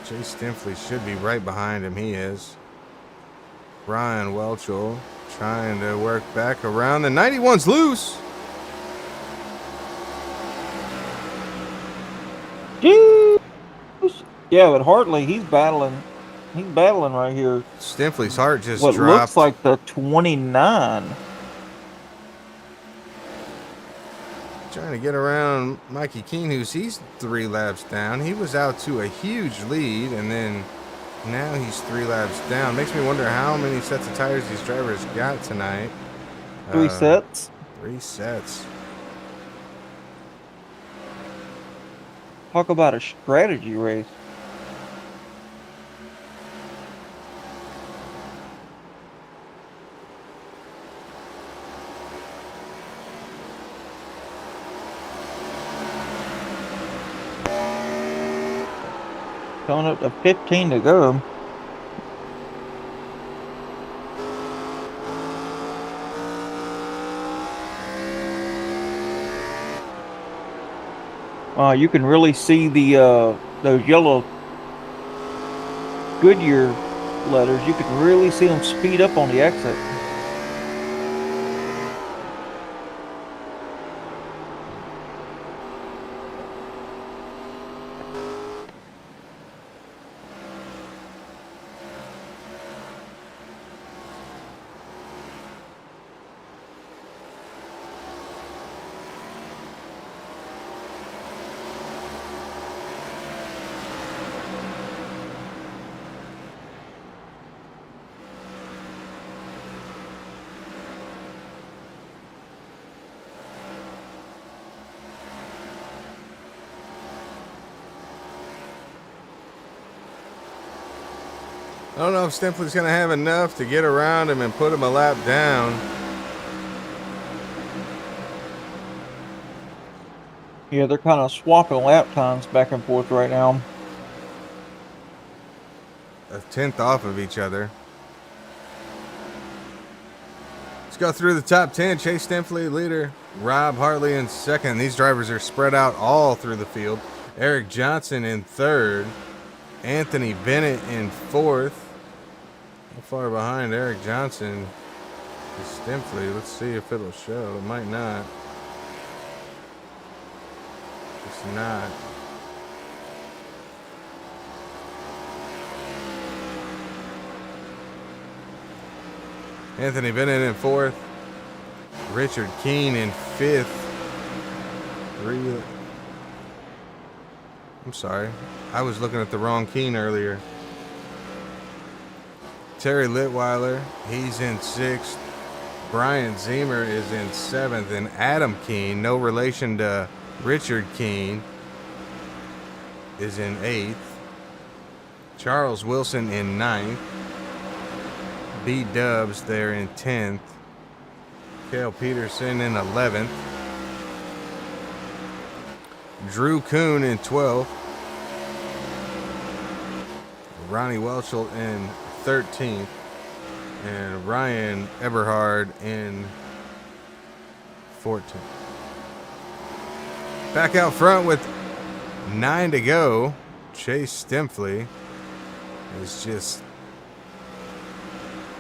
Chase Stempley should be right behind him. He is. Ryan Welchel trying to work back around. The 91's loose. Yeah, but Hartley, he's battling. He's battling right here. Stempley's heart just What dropped. looks like the 29. Trying to get around Mikey Keene, he's 3 laps down. He was out to a huge lead, and then now he's 3 laps down. Makes me wonder how many sets of tires these drivers got tonight. 3 sets? 3 sets. Talk about a strategy race. Coming up to 15 to go. You can really see the those yellow Goodyear letters. You can really see them speed up on the exit. I don't know if Stempley's going to have enough to get around him and put him a lap down. Yeah, they're kind of swapping lap times back and forth right now. A tenth off of each other. Let's go through the top 10. Chase Stempley, leader. Rob Hartley in second. These drivers are spread out all through the field. Eric Johnson in third. Anthony Bennett in fourth. How far behind Eric Johnson is Stempley? Let's see if it'll show. It might not. It's not. Anthony Bennett in fourth. Richard Keene in fifth. I'm sorry. I was looking at the wrong Keene earlier. Terry Litweiler, he's in sixth. Brian Zemer is in seventh. And Adam Keene, no relation to Richard Keene, is in eighth. Charles Wilson in ninth. B Dubs there in 10th. Cale Peterson in 11th. Drew Kuhn in 12th. Ronnie Welchel in 13th. And Ryan Eberhard in 14th. Back out front with 9 to go. Chase Stempley is just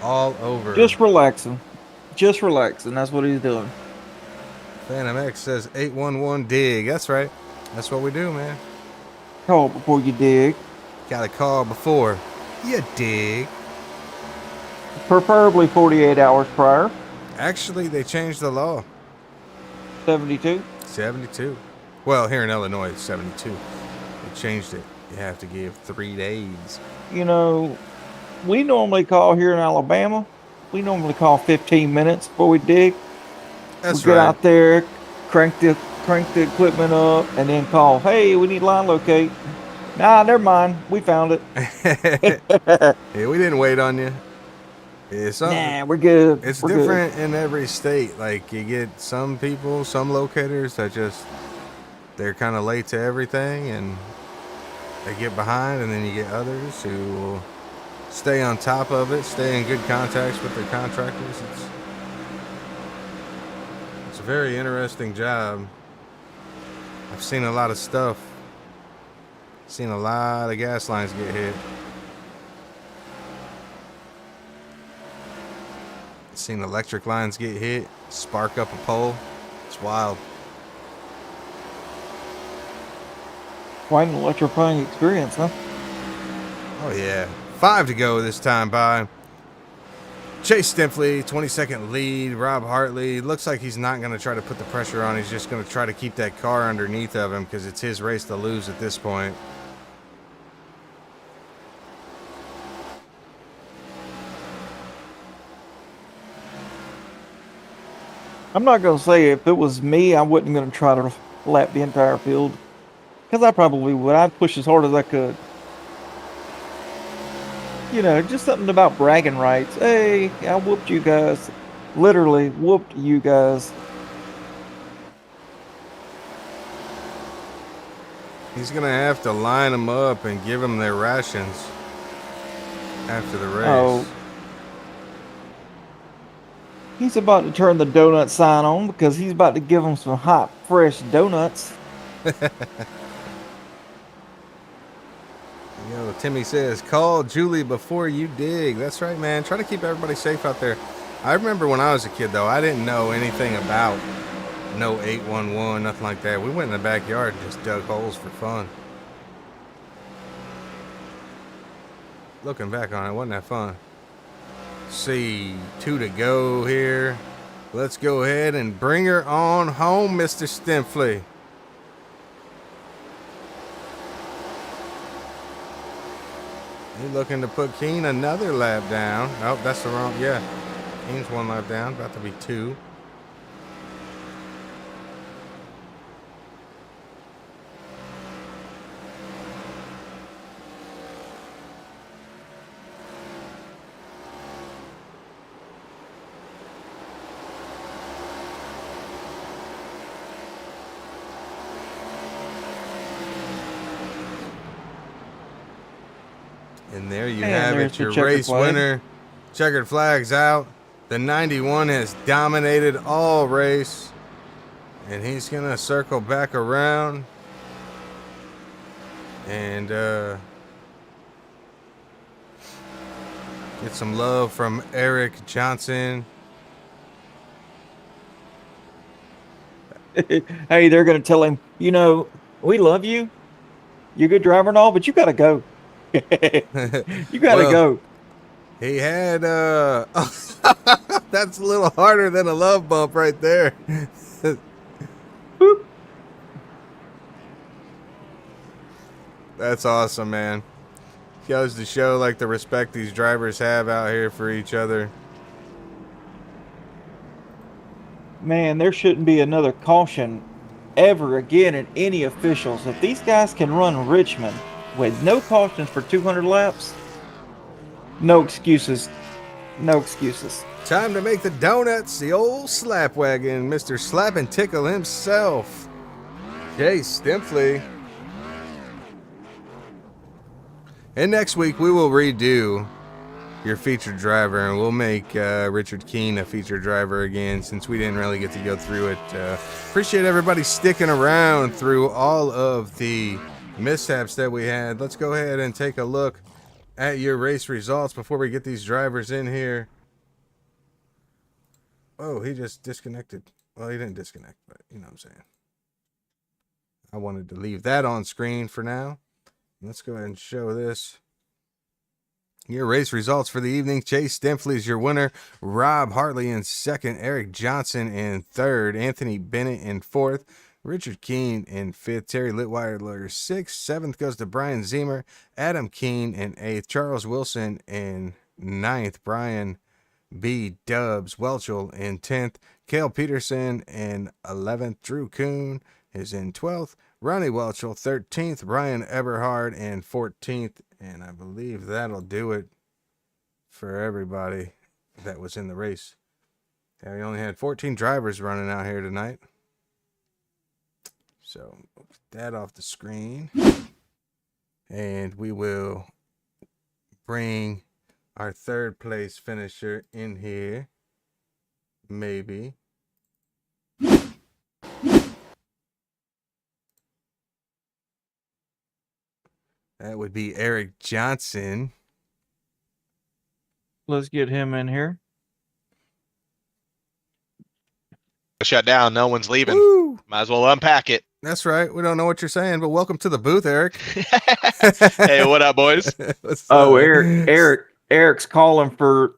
all over. Just relaxing. Just relaxing. That's what he's doing. Phantom X says 811 dig. That's right. That's what we do, man. Call before you dig. Got a call before you dig. Preferably 48 hours prior. Actually, they changed the law. 72. 72. Well, here in Illinois, it's 72. They changed it. You have to give 3 days. You know, we normally call here in Alabama. We normally call 15 minutes before we dig. That's we get right. out there, crank the equipment up, and then call, hey, we need line locate. Nah, never mind. We found it. Yeah, we didn't wait on you. Nah, we're good. It's we're different in every state. Like, you get some people, some locators that just, they're kind of late to everything and they get behind, and then you get others who will stay on top of it, stay in good contacts with their contractors. It's a very interesting job. I've seen a lot of stuff. Seen a lot of gas lines get hit. Seen electric lines get hit, spark up a pole. It's wild. Quite an electrifying experience, huh? Oh, yeah. 5 to go this time by. Chase Stempley, 22nd lead. Rob Hartley. Looks like he's not going to try to put the pressure on. He's just going to try to keep that car underneath of him because it's his race to lose at this point. I'm not going to say if it was me, I wasn't going to try to lap the entire field. Because I probably would. I'd push as hard as I could. You know, just something about bragging rights. Hey, I whooped you guys. Literally whooped you guys. He's going to have to line them up and give them their rations after the race. Oh. He's about to turn the donut sign on because he's about to give them some hot, fresh donuts. Yo, Timmy says, call Julie before you dig. That's right, man. Try to keep everybody safe out there. I remember when I was a kid, though, I didn't know anything about no 811, nothing like that. We went in the backyard and just dug holes for fun. Looking back on it, wasn't that fun? See, 2 to go here. Let's go ahead and bring her on home, Mr. Stempley. He's looking to put Keene another lap down. Oh, that's the wrong, yeah. Keene's 1 lap down, about to be 2. And there you And have there's it, the your checkered race flag. winner. Checkered flag's out. The 91 has dominated all race. And he's going to circle back around. And get some love from Eric Johnson. Hey, they're going to tell him, you know, we love you. You're a good driver and all, but you got to go. You got to Well, go. he had, that's a little harder than a love bump right there. Boop. That's awesome, man. Goes to show like the respect these drivers have out here for each other. Man, there shouldn't be another caution ever again in any officials. If these guys can run Richmond with no cautions for 200 laps, no excuses. No excuses. Time to make the donuts, the old slap wagon, Mr. Slap and Tickle himself. Chase Stimpley. And next week we will redo your featured driver, and we'll make Richard Keene a featured driver again, since we didn't really get to go through it. Appreciate everybody sticking around through all of the mishaps that we had. Let's go ahead and take a look at your race results before we get these drivers in here. Oh, he just disconnected. Well, he didn't disconnect, but you know what I'm saying. I wanted to leave that on screen for now. Let's go ahead and show this. Your race results for the evening. Chase Stimpley is your winner. Rob Hartley in second. Eric Johnson in third. Anthony Bennett in fourth. Richard Keene in fifth. Terry Litweiler sixth. Seventh goes to Brian Zemer. Adam Keene in eighth. Charles Wilson in ninth. Brian B. Dubs Welchel in 10th. Cale Peterson in 11th. Drew Kuhn is in 12th. Ronnie Welchel 13th. Ryan Eberhard in 14th. And I believe that'll do it for everybody that was in the race. Yeah, we only had 14 drivers running out here tonight. So, we'll get that off the screen. And we will bring our third place finisher in here. Maybe. That would be Eric Johnson. Let's get him in here. Shut down. No one's leaving. Woo! Might as well unpack it. That's right. We don't know what you're saying, but welcome to the booth, Eric. Hey, what up, boys? Oh, Eric's calling for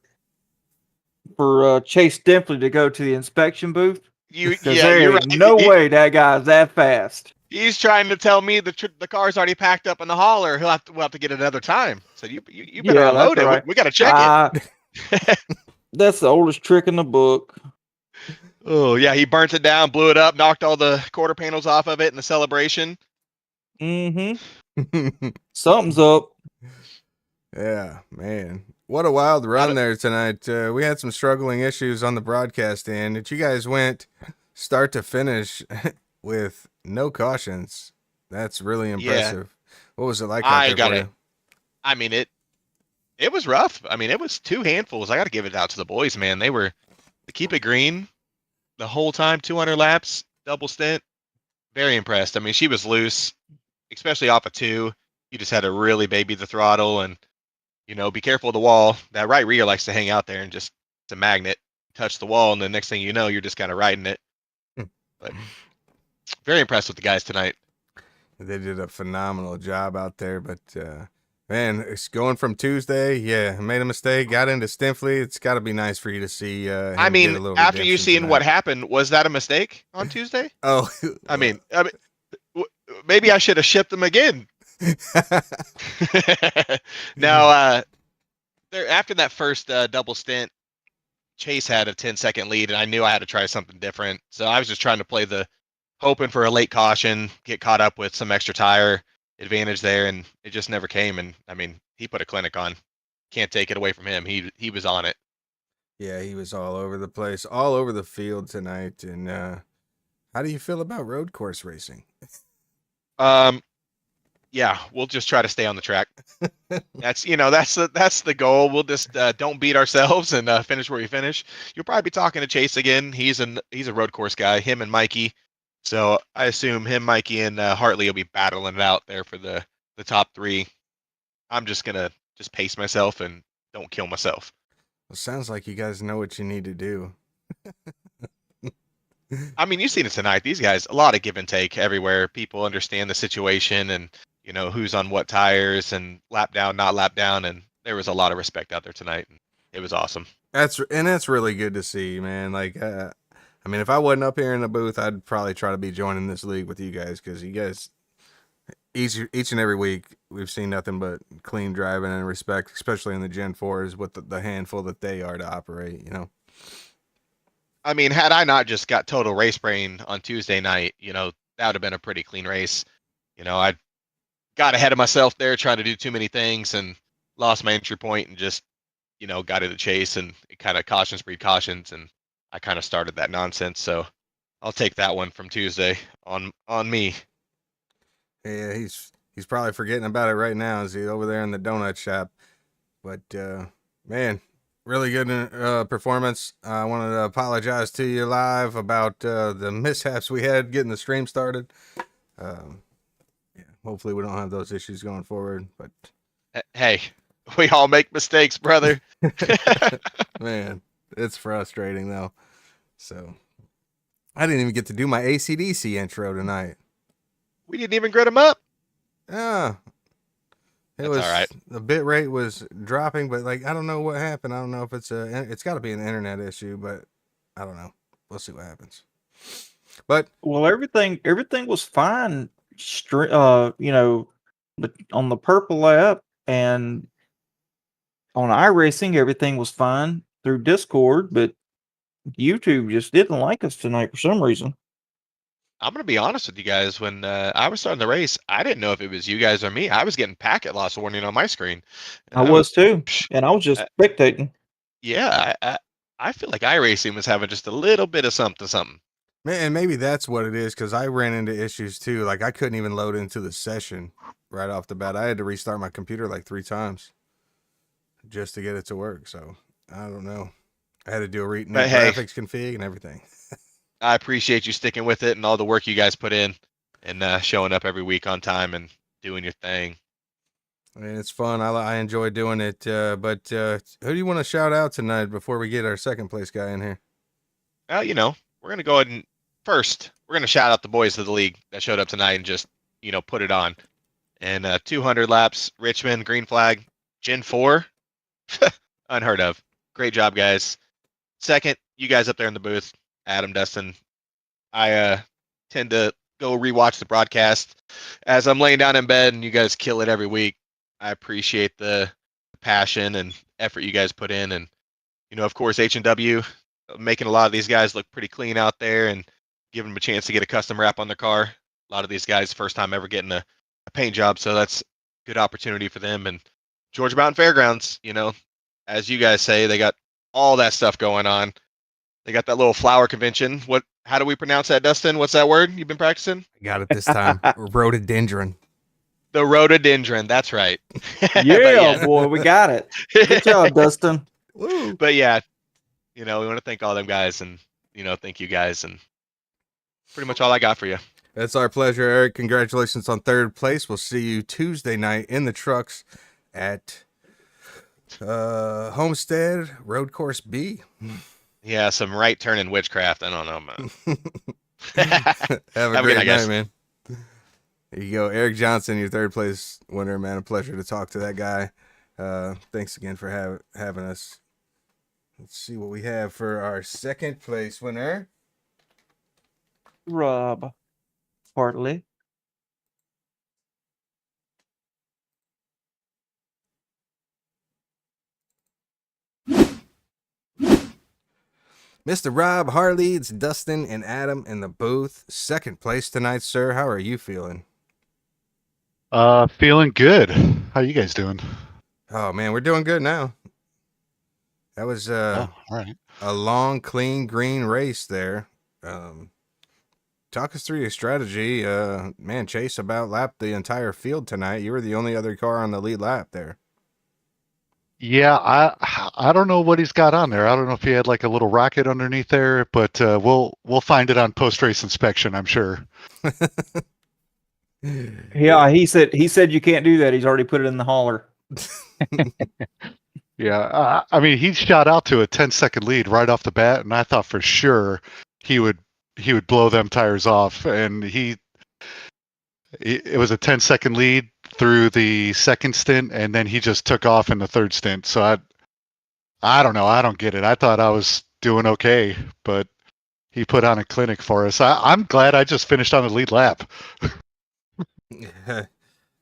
Chase Stimpley to go to the inspection booth. You're There right. ain't no way that guy's that fast. He's trying to tell me the car's already packed up in the hauler. We'll have to get it another time. So you better unload it. Right. We got to check it. That's the oldest trick in the book. Oh yeah, he burnt it down, blew it up, knocked all the quarter panels off of it in the celebration. Mm-hmm. Something's up. Yeah, man. What a wild run there tonight. We had some struggling issues on the broadcast end, and you guys went start to finish with no cautions. That's really impressive. Yeah. What was it like out there for you? I mean, it was rough. I mean, it was two handfuls. I got to give it out to the boys, man. They keep it green the whole time, 200 laps, double stint. Very impressed. I mean, she was loose, especially off of two. You just had to really baby the throttle and, be careful of the wall. That right rear likes to hang out there and just, it's a magnet, touch the wall, and the next thing you know, you're just kind of riding it. But very impressed with the guys tonight. They did a phenomenal job out there, but man, it's going from Tuesday. Yeah, made a mistake, got into Stimpley. It's got to be nice for you to see. I mean, after you seeing tonight. What happened, was that a mistake on Tuesday? Oh, I mean, maybe I should have shipped them again. Now, after that first double stint, Chase had a 10-second lead, and I knew I had to try something different. So I was just trying to play hoping for a late caution, get caught up with some extra tire advantage there, and it just never came. And I mean, he put a clinic on. Can't take it away from him. He was on it. Yeah, he was all over the place, all over the field tonight. And how do you feel about road course racing? Yeah, we'll just try to stay on the track. That's that's the goal. We'll just don't beat ourselves and finish where we finish. You'll probably be talking to Chase again. He's a road course guy. Him and Mikey. So I assume him, Mikey, and Hartley will be battling it out there for the top three. I'm just gonna just pace myself and don't kill myself. Well, sounds like you guys know what you need to do. I mean, you've seen it tonight. These guys, a lot of give and take everywhere. People understand the situation and who's on what tires and lap down, not lap down, and there was a lot of respect out there tonight. And it was awesome. That's really good to see, man. Like, I mean, if I wasn't up here in the booth, I'd probably try to be joining this league with you guys because you guys, each and every week, we've seen nothing but clean driving and respect, especially in the Gen4s with the handful that they are to operate. I mean, had I not just got total race brain on Tuesday night, that would have been a pretty clean race. I got ahead of myself there, trying to do too many things and lost my entry point and just, got in the chase and it kind of cautions breed cautions. And I kind of started that nonsense. So I'll take that one from Tuesday on me. Yeah, he's probably forgetting about it right now. Is he over there in the donut shop? But man, really good performance. I wanted to apologize to you live about the mishaps we had getting the stream started. Yeah, hopefully we don't have those issues going forward. But hey, we all make mistakes, brother. Man, it's frustrating though. So I didn't even get to do my AC/DC intro tonight. We didn't even grid them up. Yeah. It was all right. The bit rate was dropping, but like I don't know what happened. I don't know if it's got to be an internet issue, but I don't know. We'll see what happens. But well, everything was fine. On the purple lap and on iRacing, everything was fine through Discord, but YouTube just didn't like us tonight for some reason. I'm going to be honest with you guys. When I was starting the race, I didn't know if it was you guys or me. I was getting packet loss warning on my screen. I was too, and I was just spectating. Yeah, I feel like iRacing was having just a little bit of something. And maybe that's what it is, because I ran into issues too. Like I couldn't even load into the session right off the bat. I had to restart my computer like 3 times just to get it to work. So I don't know. I had to do a graphics config and everything. I appreciate you sticking with it and all the work you guys put in and showing up every week on time and doing your thing. I mean, it's fun. I enjoy doing it. But who do you want to shout out tonight before we get our second place guy in here? Well, we're going to go ahead and first, we're going to shout out the boys of the league that showed up tonight and just, put it on. And 200 laps, Richmond, green flag, Gen4, unheard of. Great job, guys. Second, you guys up there in the booth, Adam, Dustin. I tend to go rewatch the broadcast as I'm laying down in bed, and you guys kill it every week. I appreciate the passion and effort you guys put in, and of course H&W making a lot of these guys look pretty clean out there and giving them a chance to get a custom wrap on their car. A lot of these guys first time ever getting a paint job, so that's a good opportunity for them. And Georgia Mountain Fairgrounds, as you guys say, they got all that stuff going on. They got that little flower convention. How do we pronounce that, Dustin? What's that word you've been practicing? I got it this time. Rhododendron. The rhododendron. That's right. Yeah, boy, we got it. Good job, Dustin. Woo. But yeah, we want to thank all them guys and, thank you guys. And pretty much all I got for you. It's our pleasure, Eric. Congratulations on 3rd place. We'll see you Tuesday night in the trucks at Homestead Road Course B. Yeah, some right turn in witchcraft. I don't know, man. Have a great night, man. There you go, Eric Johnson, your 3rd place winner, man. A pleasure to talk to that guy. Thanks again for having us. Let's see what we have for our 2nd place winner. Rob Hartley. Mr. Rob Hartley, it's Dustin and Adam in the booth. 2nd place tonight, sir. How are you feeling? Feeling good. How you guys doing? Oh man, we're doing good now. That was all right. A long, clean, green race there. talk us through your strategy. Man, Chase about lapped the entire field tonight. You were the only other car on the lead lap there. Yeah, I don't know what he's got on there. I don't know if he had like a little rocket underneath there, but we'll find it on post race inspection, I'm sure. Yeah, he said you can't do that. He's already put it in the hauler. Yeah, I mean he shot out to a 10-second lead right off the bat, and I thought for sure he would blow them tires off, and it was a 10-second lead through the second stint, and then he just took off in the third stint. So I don't know. I don't get it. I thought I was doing okay, but he put on a clinic for us. I'm glad I just finished on the lead lap.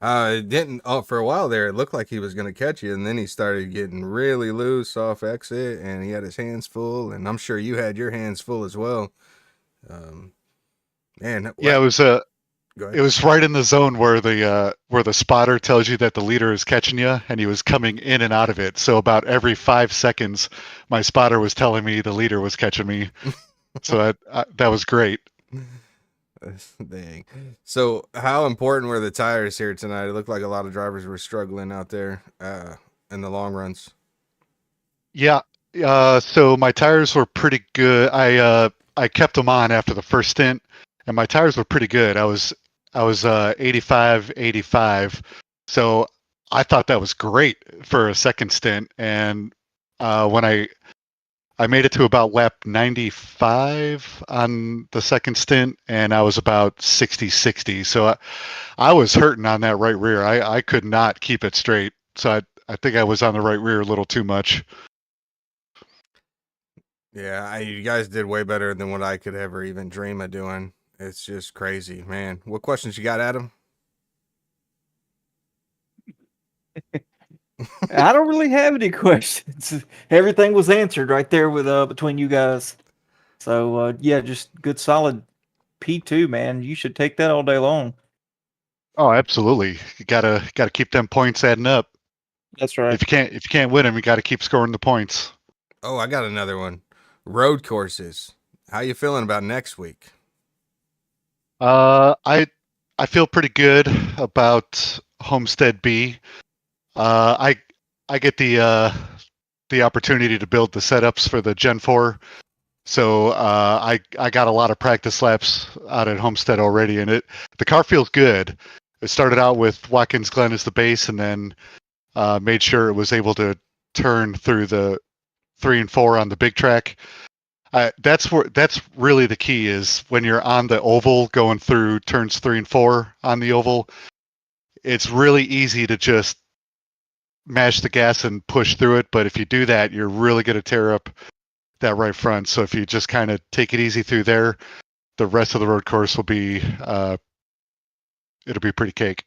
It didn't. Oh, for a while there, it looked like he was going to catch you, and then he started getting really loose off exit, and he had his hands full, and I'm sure you had your hands full as well. Man, Yeah, go ahead. it was right in the zone where the spotter tells you that the leader is catching you, and he was coming in and out of it. So about every 5 seconds, my spotter was telling me the leader was catching me. So that was great. Dang. So, how important were the tires here tonight? It looked like a lot of drivers were struggling out there in the long runs. Yeah. So my tires were pretty good. I kept them on after the first stint, and my tires were pretty good. I was 85. So I thought that was great for a second stint. And when I made it to about lap 95 on the second stint, and I was about 60. So I was hurting on that right rear. I could not keep it straight. So I think I was on the right rear a little too much. Yeah, you guys did way better than what I could ever even dream of doing. It's just crazy, man. What questions you got, Adam? I don't really have any questions. Everything was answered right there with between you guys. So yeah, just good solid P2, man. You should take that all day long. Oh, absolutely. You gotta keep them points adding up. That's right. If you can't win them, you got to keep scoring the points. Oh, I got another one. Road courses. How you feeling about next week? I feel pretty good about Homestead B. I get the opportunity to build the setups for the Gen4, so I got a lot of practice laps out at Homestead already, and the car feels good. It started out with Watkins Glen as the base, and then made sure it was able to turn through the 3 and 4 on the big track. That's really the key, is when you're on the oval going through turns 3 and 4 on the oval. It's really easy to just mash the gas and push through it, but if you do that, you're really going to tear up that right front. So if you just kind of take it easy through there, the rest of the road course will be it'll be pretty cake.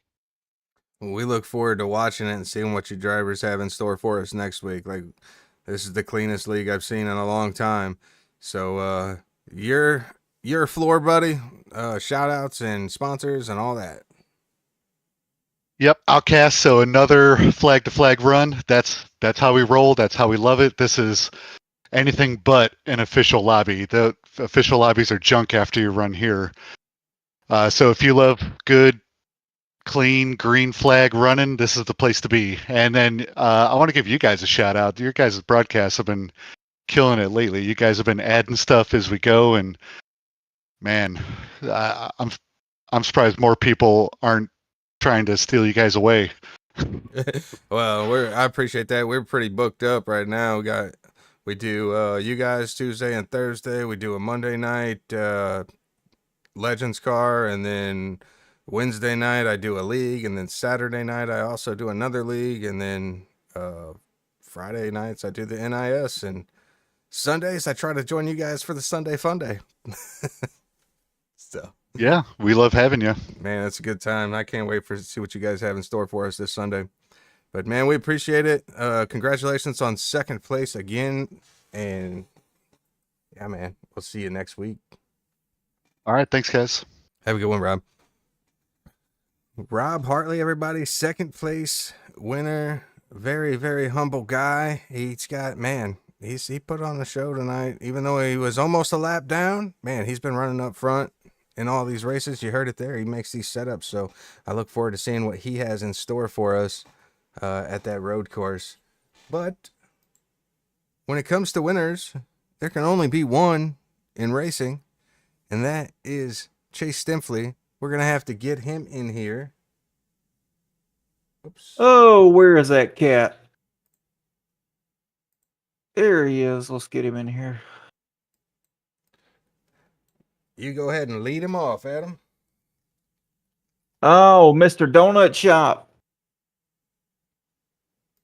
We look forward to watching it and seeing what you drivers have in store for us next week. Like, this is the cleanest league I've seen in a long time. So your floor, buddy. Shout outs and sponsors and all that. Yep, Outcast. So another flag to flag run. That's how we roll. That's how we love it. This is anything but an official lobby. The official lobbies are junk after you run here. So if you love good, clean green flag running, this is the place to be. And then I want to give you guys a shout out. Your guys' broadcasts have been killing it lately. You guys have been adding stuff as we go, and man, I'm surprised more people aren't trying to steal you guys away. Well, I appreciate that. We're pretty booked up right now. We do you guys Tuesday and Thursday. We do a Monday night Legends car, and then Wednesday night I do a league, and then Saturday night I also do another league, and then Friday nights I do the NIS, and Sundays I try to join you guys for the Sunday Fun Day. So yeah, we love having you. Man, it's a good time. I can't wait to see what you guys have in store for us this Sunday. But man, we appreciate it. Congratulations on second place again, and yeah, man, we'll see you next week. All right, thanks, guys. Have a good one, Rob. Rob Hartley, everybody, second place winner. Very, very humble guy. He put on the show tonight, even though he was almost a lap down. Man, he's been running up front, in all these races. You heard it there. He makes these setups. So I look forward to seeing what he has in store for us at that road course. But when it comes to winners, there can only be one in racing, and that is Chase Stimpley. We're going to have to get him in here. Oops. Oh, where is that cat? There he is. Let's get him in here. You go ahead and lead him off, Adam. Oh, Mr. Donut Shop.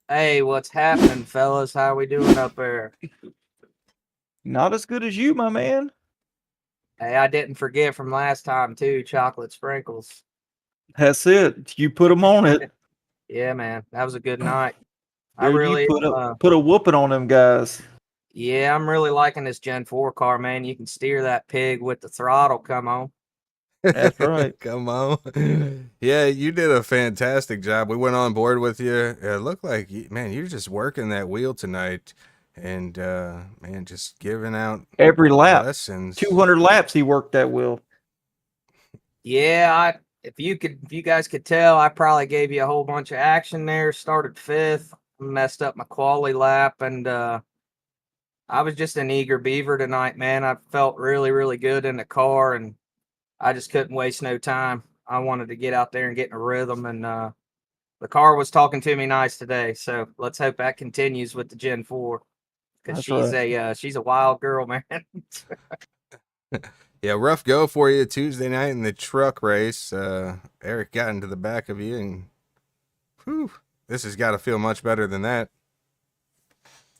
Hey, what's happening, fellas? How we doing up there? Not as good as you, my man. Hey, I didn't forget from last time too. Chocolate sprinkles. That's it. You put them on it. Yeah, man, that was a good night. I Dude, really, you put a whooping on them guys. yeah, I'm really liking this Gen 4 car, man. You can steer that pig with the throttle. Come on. That's right. Come on. Yeah, you did a fantastic job. We went on board with you. It looked like, man, you're just working that wheel tonight and, man, just giving out Every lap. lessons. 200 laps he worked that wheel. Yeah, if you guys could tell, I probably gave you a whole bunch of action there. Started fifth, messed up my quali lap, and I was just an eager beaver tonight, man. I felt really, really good in the car, and I just couldn't waste no time. I wanted to get out there and get in a rhythm, and the car was talking to me nice today. So let's hope that continues with the Gen 4, because That's she's a wild girl, man. Yeah, rough go for you Tuesday night in the truck race. Eric got into the back of you, and whew, this has got to feel much better than that.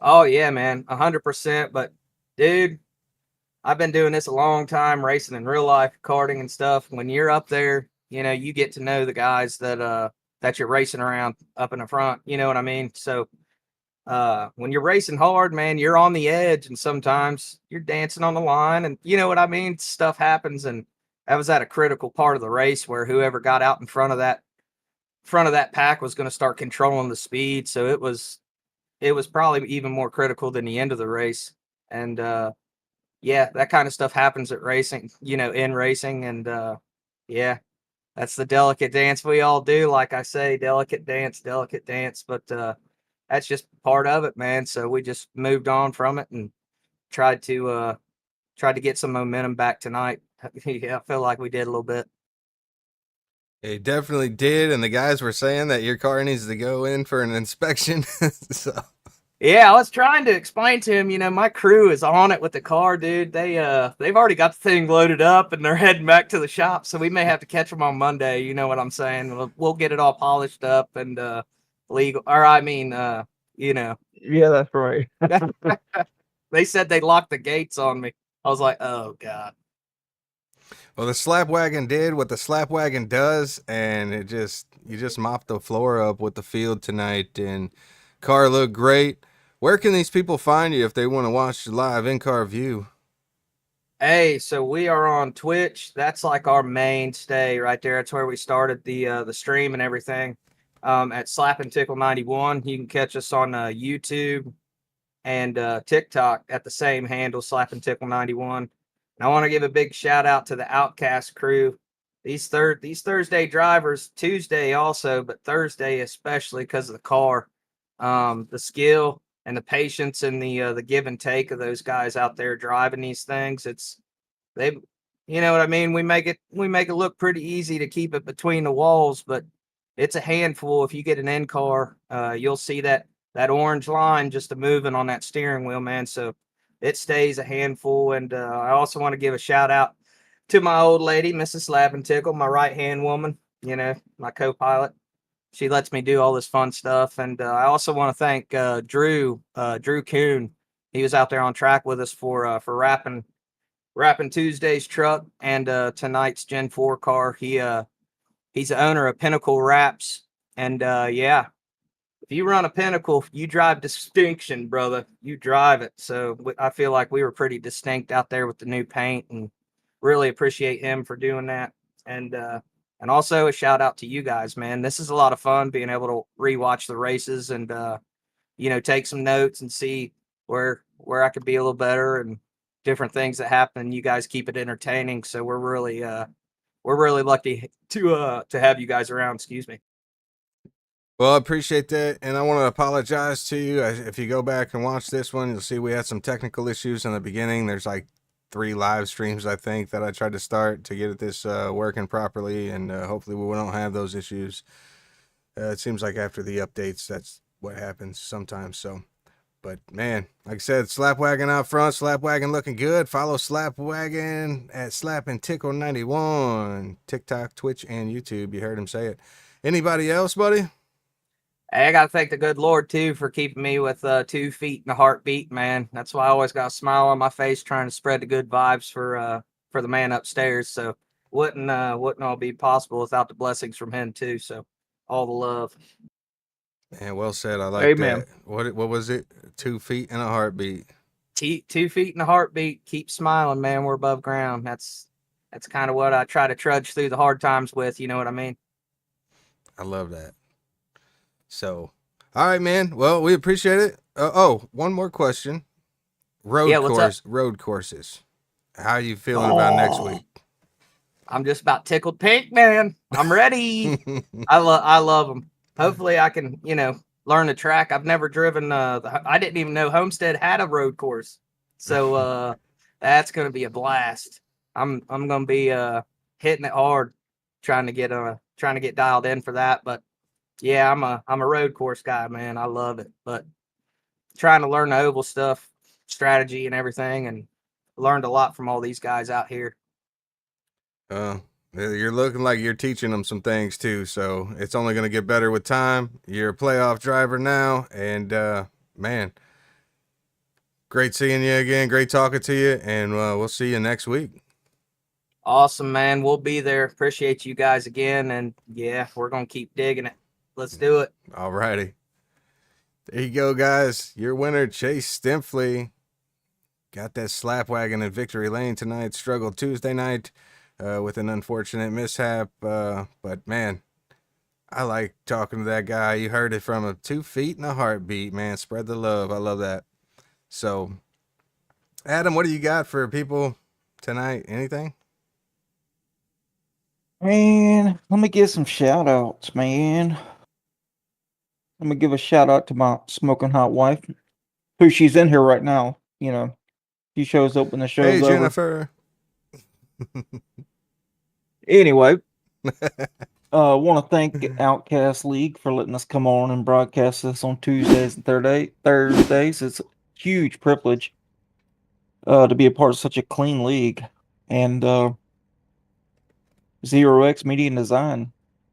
Oh yeah, man, 100%. But dude, I've been doing this a long time, racing in real life, karting and stuff. When you're up there, you get to know the guys that you're racing around up in the front. You know what I mean? So when you're racing hard, man, you're on the edge, and sometimes you're dancing on the line, and you know what I mean? Stuff happens, and that was at a critical part of the race where whoever got out in front of that pack was going to start controlling the speed. So it was probably even more critical than the end of the race. And yeah, that kind of stuff happens at racing, in racing. And yeah, that's the delicate dance we all do. Like I say, delicate dance. But that's just part of it, man. So we just moved on from it and tried to get some momentum back tonight. Yeah, I feel like we did a little bit. It definitely did, and the guys were saying that your car needs to go in for an inspection. So Yeah, I was trying to explain to him, my crew is on it with the car, dude. They've already got the thing loaded up and they're heading back to the shop, so we may have to catch them on Monday. You know what I'm saying? We'll get it all polished up and legal, or I mean, Yeah, that's right. they said they locked the gates on me. I was like, oh god. well, the slap wagon did what the slap wagon does, and you just mopped the floor up with the field tonight, and car looked great. Where can these people find you if they want to watch the live in-car view? Hey, so we are on Twitch. That's like our mainstay right there. That's where we started the stream and everything. At Slap and Tickle 91. You can catch us on YouTube and TikTok at the same handle, Slap and Tickle 91. And I want to give a big shout out to the Outcast crew. These Thursday drivers, Tuesday also, but Thursday especially because of the car, the skill and the patience and the give and take of those guys out there driving these things. They, you know what I mean? We make it look pretty easy to keep it between the walls, but it's a handful. If you get an in car, you'll see that orange line just a moving on that steering wheel, man. So it stays a handful. And I also want to give a shout out to my old lady, Mrs. Slap and Tickle, my right hand woman, my co-pilot. She lets me do all this fun stuff. And I also want to thank Drew Kuhn. He was out there on track with us for wrapping Tuesday's truck and tonight's Gen 4 car. He's the owner of Pinnacle Wraps. And yeah, if you run a Pinnacle, you drive distinction, brother. You drive it. So I feel like we were pretty distinct out there with the new paint, and really appreciate him for doing that. And also a shout out to you guys, man. This is a lot of fun being able to rewatch the races and take some notes and see where I could be a little better and different things that happen. You guys keep it entertaining, so we're really lucky to have you guys around. Excuse me. Well, I appreciate that, and I want to apologize to you. If you go back and watch this one, you'll see we had some technical issues in the beginning. There's like 3 live streams, I think, that I tried to start to get this working properly, and hopefully we don't have those issues. It seems like after the updates, that's what happens sometimes. So, but man, like I said, Slapwagon out front, Slapwagon looking good. Follow Slapwagon at SlapandTickle91, TikTok, Twitch, and YouTube. You heard him say it. Anybody else, buddy? Hey, I got to thank the good Lord, too, for keeping me with 2 feet and a heartbeat, man. That's why I always got a smile on my face trying to spread the good vibes for the man upstairs. So wouldn't all be possible without the blessings from him, too. So all the love. Man, well said. I like Amen. that. What was it? 2 feet and a heartbeat. 2 feet and a heartbeat. Keep smiling, man. We're above ground. That's kind of what I try to trudge through the hard times with. You know what I mean? I love that. So, all right, man. Well, we appreciate it. One more question. Road courses. How are you feeling about next week? I'm just about tickled pink, man. I'm ready. I love them. Hopefully I can, learn the track. I've never driven I didn't even know Homestead had a road course. So that's going to be a blast. I'm going to be hitting it hard trying to get dialed in for that, but yeah, I'm a road course guy, man. I love it. But trying to learn the oval stuff, strategy and everything, and learned a lot from all these guys out here. You're looking like you're teaching them some things too, so it's only going to get better with time. You're a playoff driver now, and man, great seeing you again. Great talking to you, and we'll see you next week. Awesome, man. We'll be there. Appreciate you guys again, and yeah, we're going to keep digging it. Let's do it. All righty. There you go, guys. Your winner, Chase Stimpley. Got that Slapwagon in victory lane tonight. Struggled Tuesday night with an unfortunate mishap. But, man, I like talking to that guy. You heard it from him. 2 feet and a heartbeat, man. Spread the love. I love that. So, Adam, what do you got for people tonight? Anything? Man, let me give some shout outs, man. Let me give a shout out to my smoking hot wife, who she's in here right now. She shows up when the show's Hey, over. Jennifer. Anyway, want to thank Outcast League for letting us come on and broadcast this on Tuesdays and Thursdays. It's a huge privilege to be a part of such a clean league. And Zero X Media and Design.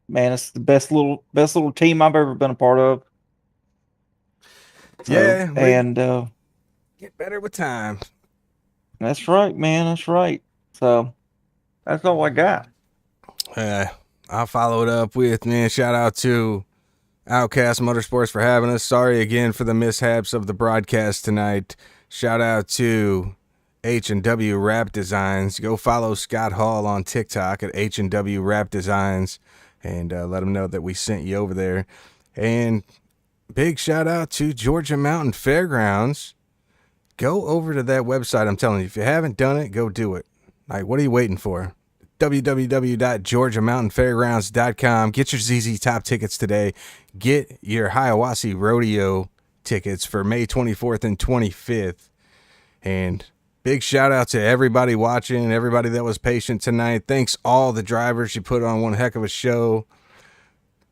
Man, it's the best little team I've ever been a part of. So, Yeah, and get better with time. That's right, man. That's right. So that's all I got. I'll follow it up with, man, shout out to Outcast Motorsports for having us. Sorry again for the mishaps of the broadcast tonight. Shout out to H&W Wrap Designs. Go follow Scott Hall on TikTok at H&W Wrap Designs and let him know that we sent you over there. And big shout out to Georgia Mountain Fairgrounds. Go over to that website. I'm telling you, if you haven't done it, go do it. Like, what are you waiting for? www.georgiamountainfairgrounds.com. Get your ZZ Top tickets today. Get your Hiawassee Rodeo tickets for May 24th and 25th. And big shout out to everybody watching, everybody that was patient tonight. Thanks all the drivers. You put on one heck of a show.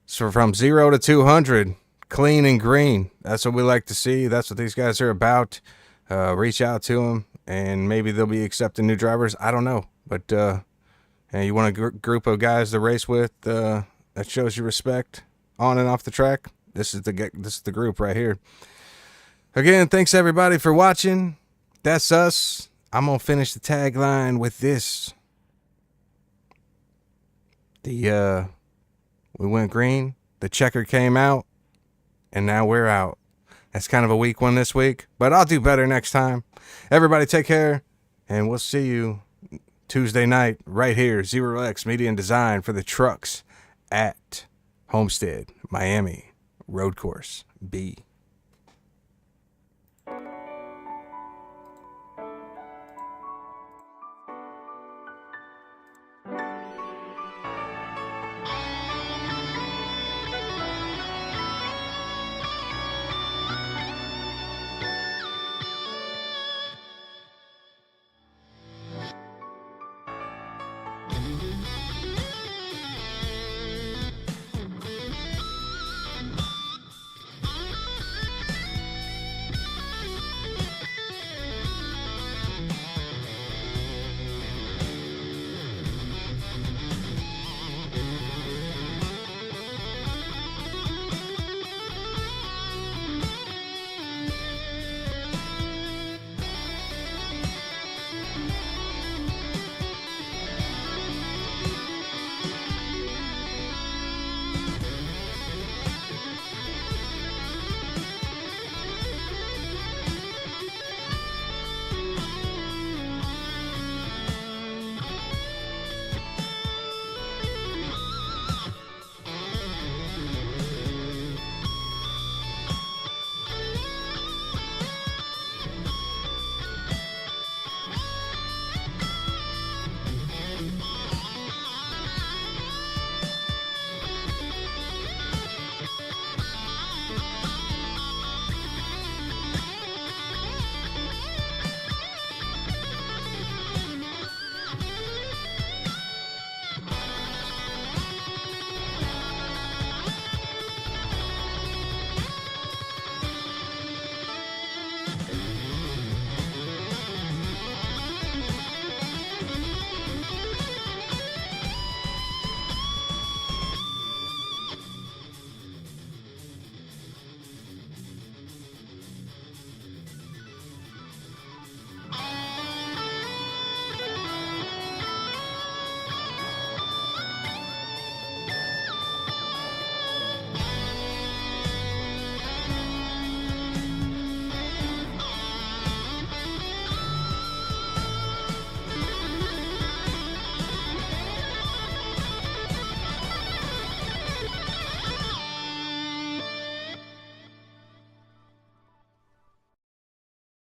So from 0 to 200, clean and green. That's what we like to see. That's what these guys are about. Reach out to them, and maybe they'll be accepting new drivers. I don't know. But you want a group of guys to race with that shows you respect on and off the track? This is the group right here. Again, thanks everybody for watching. That's us. I'm going to finish the tagline with this. We went green, the checker came out, and now we're out. That's kind of a weak one this week, but I'll do better next time. Everybody take care, and we'll see you Tuesday night right here, Zero X Media and Design for the trucks at Homestead, Miami, Road Course B.